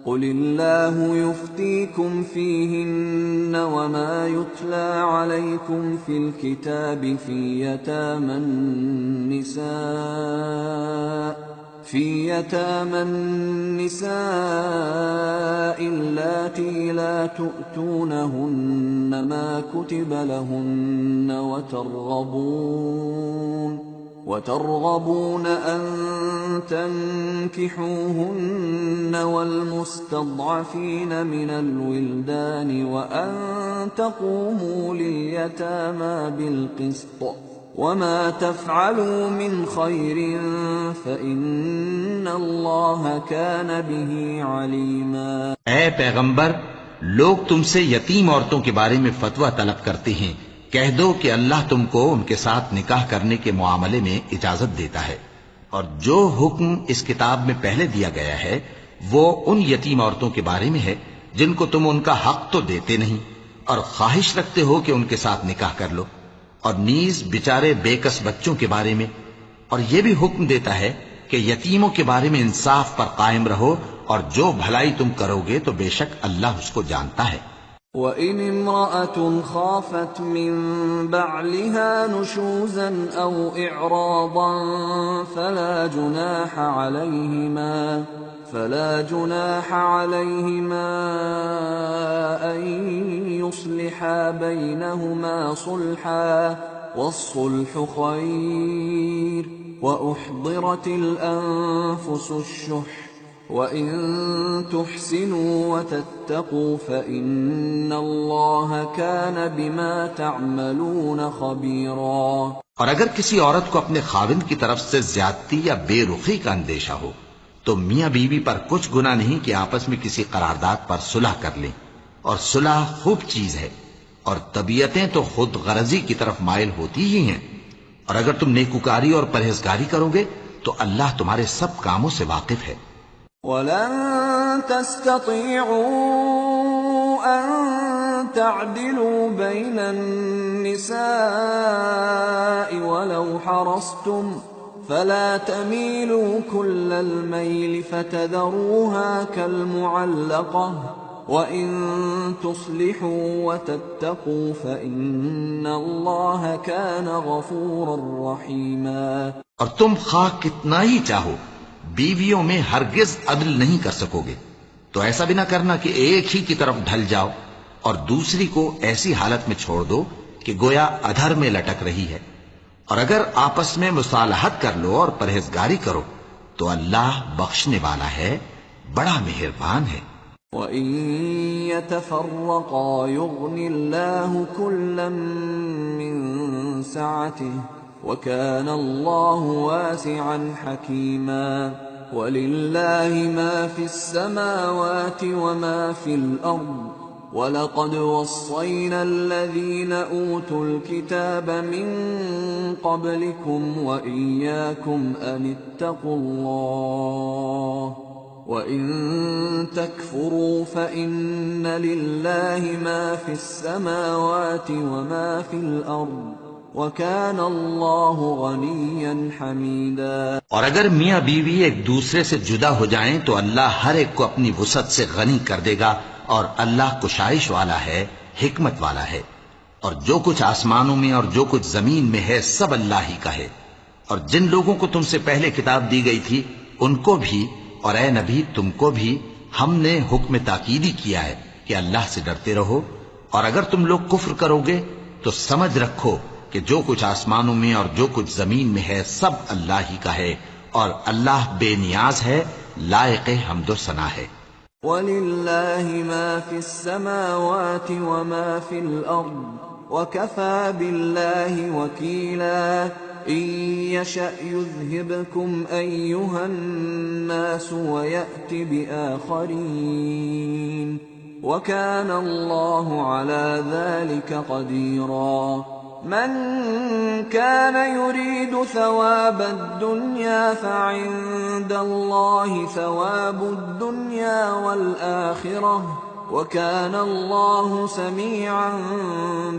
قُلِ اللَّهُ يُفْتِيكُمْ فِيهِنَّ وَمَا يُتْلَى عَلَيْكُمْ فِي الْكِتَابِ فِي يَتَامَى النِّسَاءِ اللَّاتِي لَا تُؤْتُونَهُنَّ مَا كُتِبَ لَهُنَّ وترغبون أن تنكحوهن والمستضعفين من الولدان وأن تقوموا لليتامى بالقسط وما تفعلوا من خير فإن الله كان به عليما. اے پیغمبر، لوگ تم سے یتیم عورتوں کے بارے میں فتویٰ طلب کرتے ہیں. کہہ دو کہ اللہ تم کو ان کے ساتھ نکاح کرنے کے معاملے میں اجازت دیتا ہے، اور جو حکم اس کتاب میں پہلے دیا گیا ہے وہ ان یتیم عورتوں کے بارے میں ہے جن کو تم ان کا حق تو دیتے نہیں اور خواہش رکھتے ہو کہ ان کے ساتھ نکاح کر لو، اور نیز بیچارے بے کس بچوں کے بارے میں، اور یہ بھی حکم دیتا ہے کہ یتیموں کے بارے میں انصاف پر قائم رہو، اور جو بھلائی تم کرو گے تو بے شک اللہ اس کو جانتا ہے. وَإِنِ امْرَأَةٌ خَافَتْ مِنْ بَعْلِهَا نُشُوزًا أَوْ إِعْرَاضًا فَلَا جُنَاحَ عَلَيْهِمَا أَنْ يُصْلِحَا بَيْنَهُمَا صُلْحًا وَالصُّلْحُ خَيْرٌ وَأُحْضِرَتِ الْأَنفُسُ الشُّحَّ وَإِن تُحْسِنُوا وَتَتَّقُوا فَإِنَّ اللَّهَ كَانَ بِمَا تَعْمَلُونَ خَبِيرًا. اور اگر کسی عورت کو اپنے خاوند کی طرف سے زیادتی یا بے رخی کا اندیشہ ہو تو میاں بیوی پر کچھ گناہ نہیں کہ آپس میں کسی قرارداد پر صلح کر لیں، اور صلح خوب چیز ہے، اور طبیعتیں تو خود غرضی کی طرف مائل ہوتی ہی ہیں، اور اگر تم نیکوکاری اور پرہیزگاری کرو گے تو اللہ تمہارے سب کاموں سے واقف ہے. وَلَن تَسْتَطِيعُوا أَن تَعْدِلُوا بَيْنَ النِّسَاءِ وَلَوْ حَرَصْتُمْ فَلَا تَمِيلُوا كُلَّ الْمَيْلِ فَتَذَرُوهَا كَالْمُعَلَّقَةِ وَإِن تُصْلِحُوا وَتَتَّقُوا فَإِنَّ اللَّهَ كَانَ غَفُورًا رَّحِيمًا. اور تم خواہ کتنا ہی چاہو بیویوں میں ہرگز عدل نہیں کر سکو گے، تو ایسا بھی نہ کرنا کہ ایک ہی کی طرف ڈھل جاؤ اور دوسری کو ایسی حالت میں چھوڑ دو کہ گویا ادھر میں لٹک رہی ہے. اور اگر آپس میں مصالحت کر لو اور پرہیزگاری کرو تو اللہ بخشنے والا ہے، بڑا مہربان ہے. وَإِن يَتَفَرَّقَا يُغْنِ اللَّهُ كُلًّا مِّن سَعَتِهِ وَكَانَ اللَّهُ وَاسِعًا حَكِيمًا. وَلِلَّهِ مَا فِي السَّمَاوَاتِ وَمَا فِي الْأَرْضِ وَلَقَدْ وَصَّيْنَا الَّذِينَ أُوتُوا الْكِتَابَ مِن قَبْلِكُمْ وَإِيَّاكُمْ أَنِ اتَّقُوا اللَّهَ وَإِن تَكْفُرُوا فَإِنَّ لِلَّهِ مَا فِي السَّمَاوَاتِ وَمَا فِي الْأَرْضِ وَكَانَ اللَّهُ غَنِيًّا حَمِيدًا. اور اگر میاں بیوی ایک دوسرے سے جدا ہو جائیں تو اللہ ہر ایک کو اپنی وسعت سے غنی کر دے گا، اور اللہ کشائش والا ہے، حکمت والا ہے. اور جو کچھ آسمانوں میں اور جو کچھ زمین میں ہے سب اللہ ہی کا ہے. اور جن لوگوں کو تم سے پہلے کتاب دی گئی تھی ان کو بھی اور اے نبی تم کو بھی ہم نے حکم تاکیدی کیا ہے کہ اللہ سے ڈرتے رہو، اور اگر تم لوگ کفر کرو گے تو سمجھ رکھو کہ جو کچھ آسمانوں میں اور جو کچھ زمین میں ہے سب اللہ ہی کا ہے، اور اللہ بے نیاز ہے، لائق حمد و ثنا ہے. وَلِلَّهِ مَا فِي السَّمَاوَاتِ وَمَا فِي الْأَرْضِ وَكَفَى بِاللَّهِ وَكِيلًا. إِن يَشَأْ يُذْهِبْكُمْ أَيُّهَا النَّاسُ وَيَأْتِ بِآخَرِينَ وَكَانَ اللَّهُ عَلَى ذَلِكَ قَدِيرًا. مَنْ كَانَ يُرِيدُ ثَوَابَ الدُّنْيَا فَعِندَ اللَّهِ ثَوَابُ الدُّنْيَا وَالْآخِرَةِ وَكَانَ اللَّهُ سَمِيعًا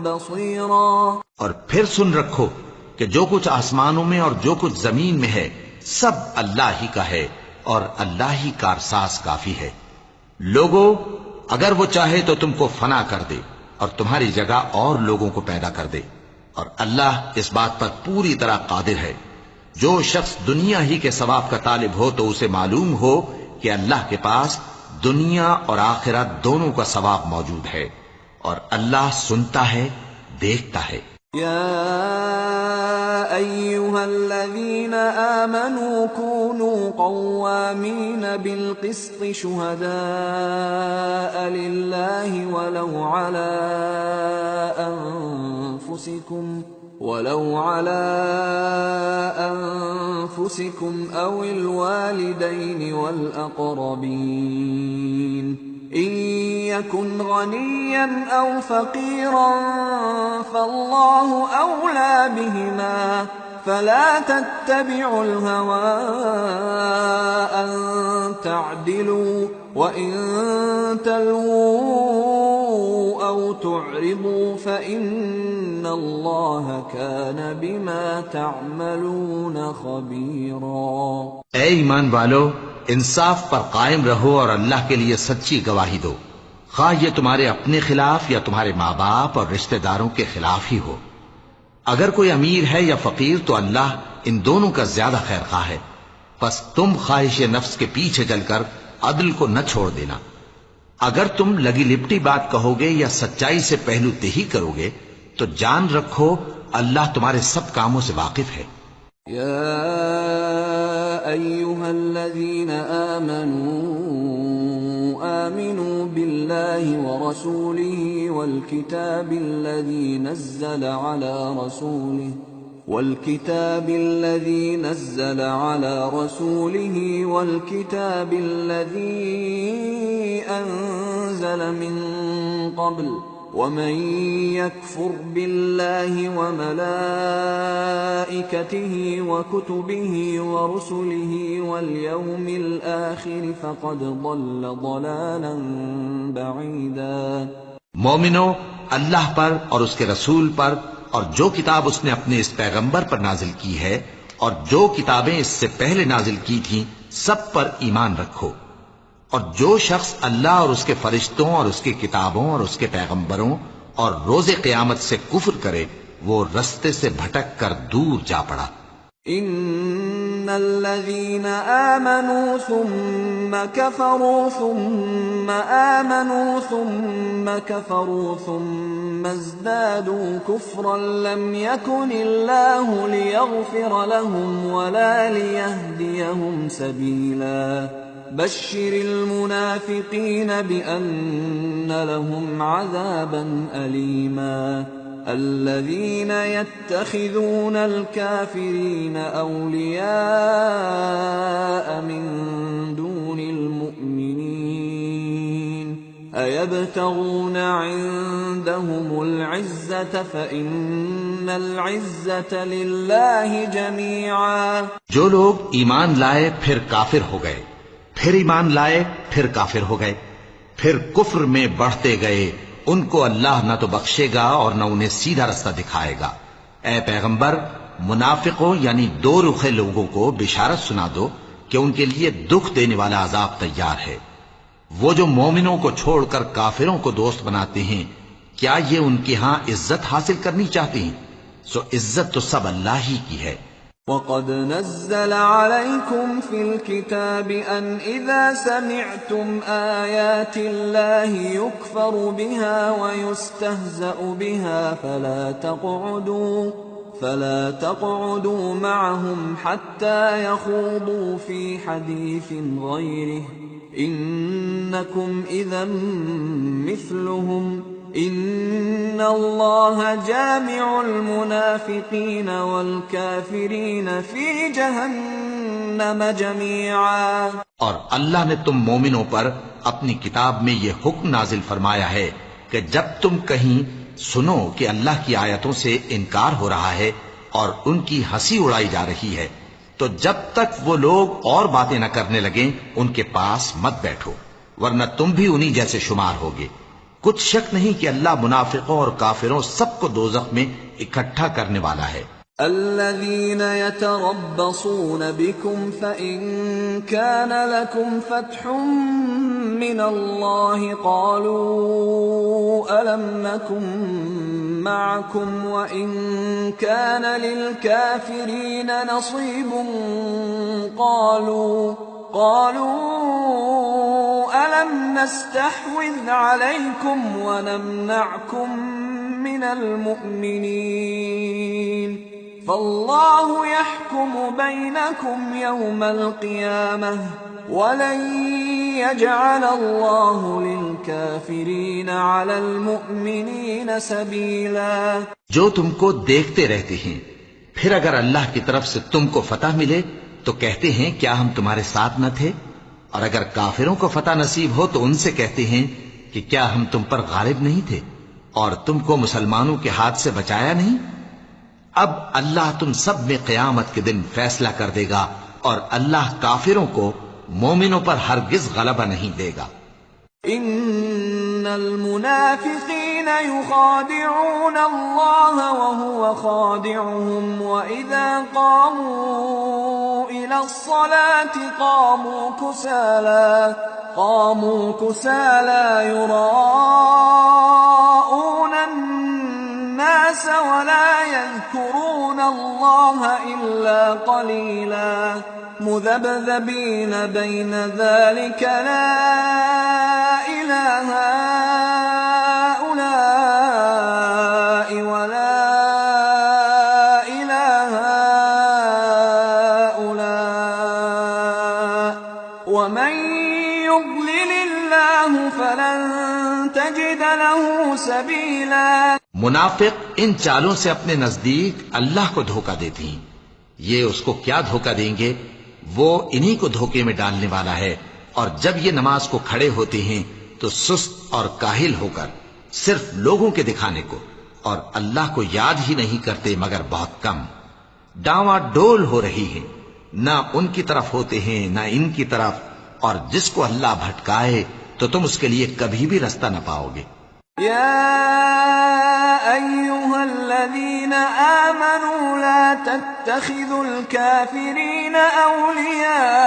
بَصِيرًا. اور پھر سن رکھو کہ جو کچھ آسمانوں میں اور جو کچھ زمین میں ہے سب اللہ ہی کا ہے، اور اللہ ہی کارساز کافی ہے. لوگو اگر وہ چاہے تو تم کو فنا کر دے اور تمہاری جگہ اور لوگوں کو پیدا کر دے، اور اللہ اس بات پر پوری طرح قادر ہے. جو شخص دنیا ہی کے ثواب کا طالب ہو تو اسے معلوم ہو کہ اللہ کے پاس دنیا اور آخرت دونوں کا ثواب موجود ہے، اور اللہ سنتا ہے، دیکھتا ہے. یا أيها الذين آمنوا كونوا قوامين بالقسط شهداء لله ولو على أنفسكم أو الوالدين والأقربين إن يكن غنيا أو فقيرا فالله أولى بهما فلا تتبعوا الهوى أن تعدلوا وإن تلووا أو تعرضوا فإن الله كان بما تعملون خبيرا۔ اے ایمان والو، انصاف پر قائم رہو اور اللہ کے لیے سچی گواہی دو، خواہ یہ تمہارے اپنے خلاف یا تمہارے ماں باپ اور رشتہ داروں کے خلاف ہی ہو۔ اگر کوئی امیر ہے یا فقیر تو اللہ ان دونوں کا زیادہ خیر خواہ ہے، پس تم خواہش نفس کے پیچھے چل کر عدل کو نہ چھوڑ دینا۔ اگر تم لگی لپٹی بات کہو گے یا سچائی سے پہلو تہی کرو گے تو جان رکھو اللہ تمہارے سب کاموں سے واقف ہے۔ یا ایھا الذین آمنوا بالله ورسوله والكتاب الذي نزل على رسوله والكتاب الذي أنزل من قبل ومن يكفر بالله وملائكته وكتبه ورسله واليوم الآخر فقد ضل ضلالا بعيدا۔ مومنو، اللہ پر اور اس کے رسول پر اور جو کتاب اس نے اپنے اس پیغمبر پر نازل کی ہے اور جو کتابیں اس سے پہلے نازل کی تھیں سب پر ایمان رکھو، اور جو شخص اللہ اور اس کے فرشتوں اور اس کی کتابوں اور اس کے پیغمبروں اور روز قیامت سے کفر کرے وہ رستے سے بھٹک کر دور جا پڑا۔ ان الذين آمنوا ثم كفروا ثم آمنوا ثم كفروا ثم ازدادوا كفرا لم يكن الله ليغفر لهم ولا ليهديهم سبيلا بشر المنافقين بأن لهم عذابا أليما الذين يتخذون الكافرين أولياء من دون المؤمنين أيبتغون عندهم العزة فإن العزة لله جميعا۔ جو لوگ ایمان لائے پھر کافر ہو گئے، پھر ایمان لائے پھر کافر ہو گئے، پھر کفر میں بڑھتے گئے، ان کو اللہ نہ تو بخشے گا اور نہ انہیں سیدھا رستہ دکھائے گا۔ اے پیغمبر، منافقوں یعنی دو رخے لوگوں کو بشارت سنا دو کہ ان کے لیے دکھ دینے والا عذاب تیار ہے۔ وہ جو مومنوں کو چھوڑ کر کافروں کو دوست بناتے ہیں، کیا یہ ان کے ہاں عزت حاصل کرنی چاہتے ہیں؟ سو عزت تو سب اللہ ہی کی ہے۔ وَقَدْ نَزَّلَ عَلَيْكُمْ فِي الْكِتَابِ أَنْ إِذَا سَمِعْتُمْ آيَاتِ اللَّهِ يُكْفَرُ بِهَا وَيُسْتَهْزَأُ بِهَا فَلَا تَقْعُدُوا مَعَهُمْ حَتَّى يَخُوضُوا فِي حَدِيثٍ غَيْرِهِ إِنَّكُمْ إِذًا مِثْلُهُمْ ان اللہ جامع المنافقین والکافرین فی جہنم جميعا۔ اور اللہ نے تم مومنوں پر اپنی کتاب میں یہ حکم نازل فرمایا ہے کہ جب تم کہیں سنو کہ اللہ کی آیتوں سے انکار ہو رہا ہے اور ان کی ہنسی اڑائی جا رہی ہے تو جب تک وہ لوگ اور باتیں نہ کرنے لگیں ان کے پاس مت بیٹھو، ورنہ تم بھی انہی جیسے شمار ہوگے۔ کچھ شک نہیں کہ اللہ منافقوں اور کافروں سب کو دوزخ میں اکٹھا کرنے والا ہے۔ الذين يتربصون بكم فإن كان لكم فتح من الله قالوا ألم نكن معكم وإن كان للكافرين نصيب قالوا ألم نستحوذ عليكم ونمنعكم من المؤمنين فالله يحكم بينكم يوم القيامة ولن يجعل الله للكافرين على المؤمنين سبيلا. جو تم کو دیکھتے رہتے ہیں، پھر اگر اللہ کی طرف سے تم کو فتح ملے تو کہتے ہیں کیا ہم تمہارے ساتھ نہ تھے، اور اگر کافروں کو فتح نصیب ہو تو ان سے کہتے ہیں کہ کیا ہم تم پر غالب نہیں تھے اور تم کو مسلمانوں کے ہاتھ سے بچایا نہیں. اب اللہ تم سب میں قیامت کے دن فیصلہ کر دے گا، اور اللہ کافروں کو مومنوں پر ہرگز غلبہ نہیں دے گا. ان المنافقین یخادعون اللہ وهو خادعهم واذا قاموا الى الصلاة قاموا كسالى يراءون الناس ولا يذكرون الله إلا قليلا مذبذبين بين ذلك لا إله هؤلاء ولا إله هؤلاء ومن يضلل الله فلن تجد له سبيلا. منافق ان چالوں سے اپنے نزدیک اللہ کو دھوکہ دیتے ہیں. یہ اس کو کیا دھوکہ دیں گے؟ وہ انہی کو دھوکے میں ڈالنے والا ہے. اور جب یہ نماز کو کھڑے ہوتے ہیں تو سست اور کاہل ہو کر صرف لوگوں کے دکھانے کو اور اللہ کو یاد ہی نہیں کرتے مگر بہت کم. ڈاواں ڈول ہو رہی ہیں، نہ ان کی طرف ہوتے ہیں نہ ان کی طرف، اور جس کو اللہ بھٹکائے تو تم اس کے لیے کبھی بھی رستہ نہ پاؤ گے. يا أيها الذين آمنوا لا تتخذوا الكافرين أولياء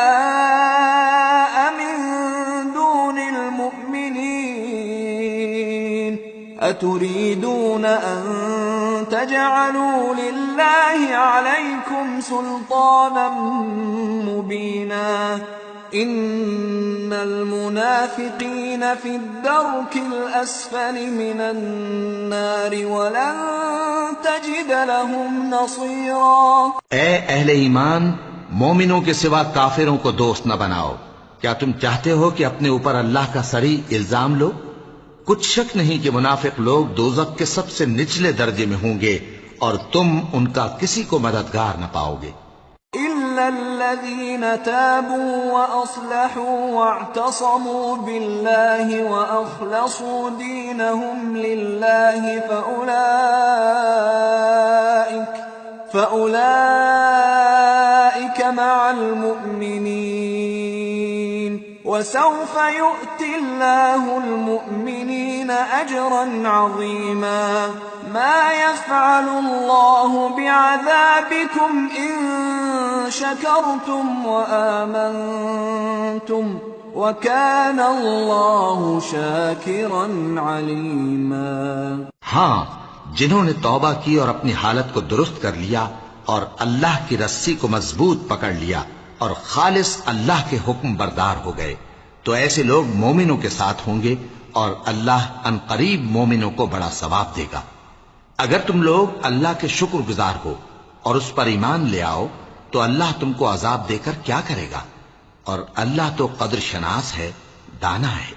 من دون المؤمنين أتريدون أن تجعلوا لله عليكم سلطانا مبينا ان المنافقین فی الدرک الاسفل من النار ولن تجد لهم نصیرا. اے اہل ایمان، مومنوں کے سوا کافروں کو دوست نہ بناؤ. کیا تم چاہتے ہو کہ اپنے اوپر اللہ کا صریح الزام لو؟ کچھ شک نہیں کہ منافق لوگ دوزخ کے سب سے نچلے درجے میں ہوں گے اور تم ان کا کسی کو مددگار نہ پاؤ گے. إلا الذين تابوا وأصلحوا واعتصموا بالله وأخلصوا دينهم لله فأولئك مع المؤمنين وسوف يؤتي الله المؤمنين أجرا عظيما. ما يفعل الله بعذابكم إن شكرتم وآمنتم وكان الله شاكرا عليما. ہاں، جنہوں نے توبہ کی اور اپنی حالت کو درست کر لیا اور اللہ کی رسی کو مضبوط پکڑ لیا اور خالص اللہ کے حکم بردار ہو گئے تو ایسے لوگ مومنوں کے ساتھ ہوں گے اور اللہ ان قریب مومنوں کو بڑا ثواب دے گا. اگر تم لوگ اللہ کے شکر گزار ہو اور اس پر ایمان لے آؤ تو اللہ تم کو عذاب دے کر کیا کرے گا، اور اللہ تو قدر شناس ہے، دانا ہے.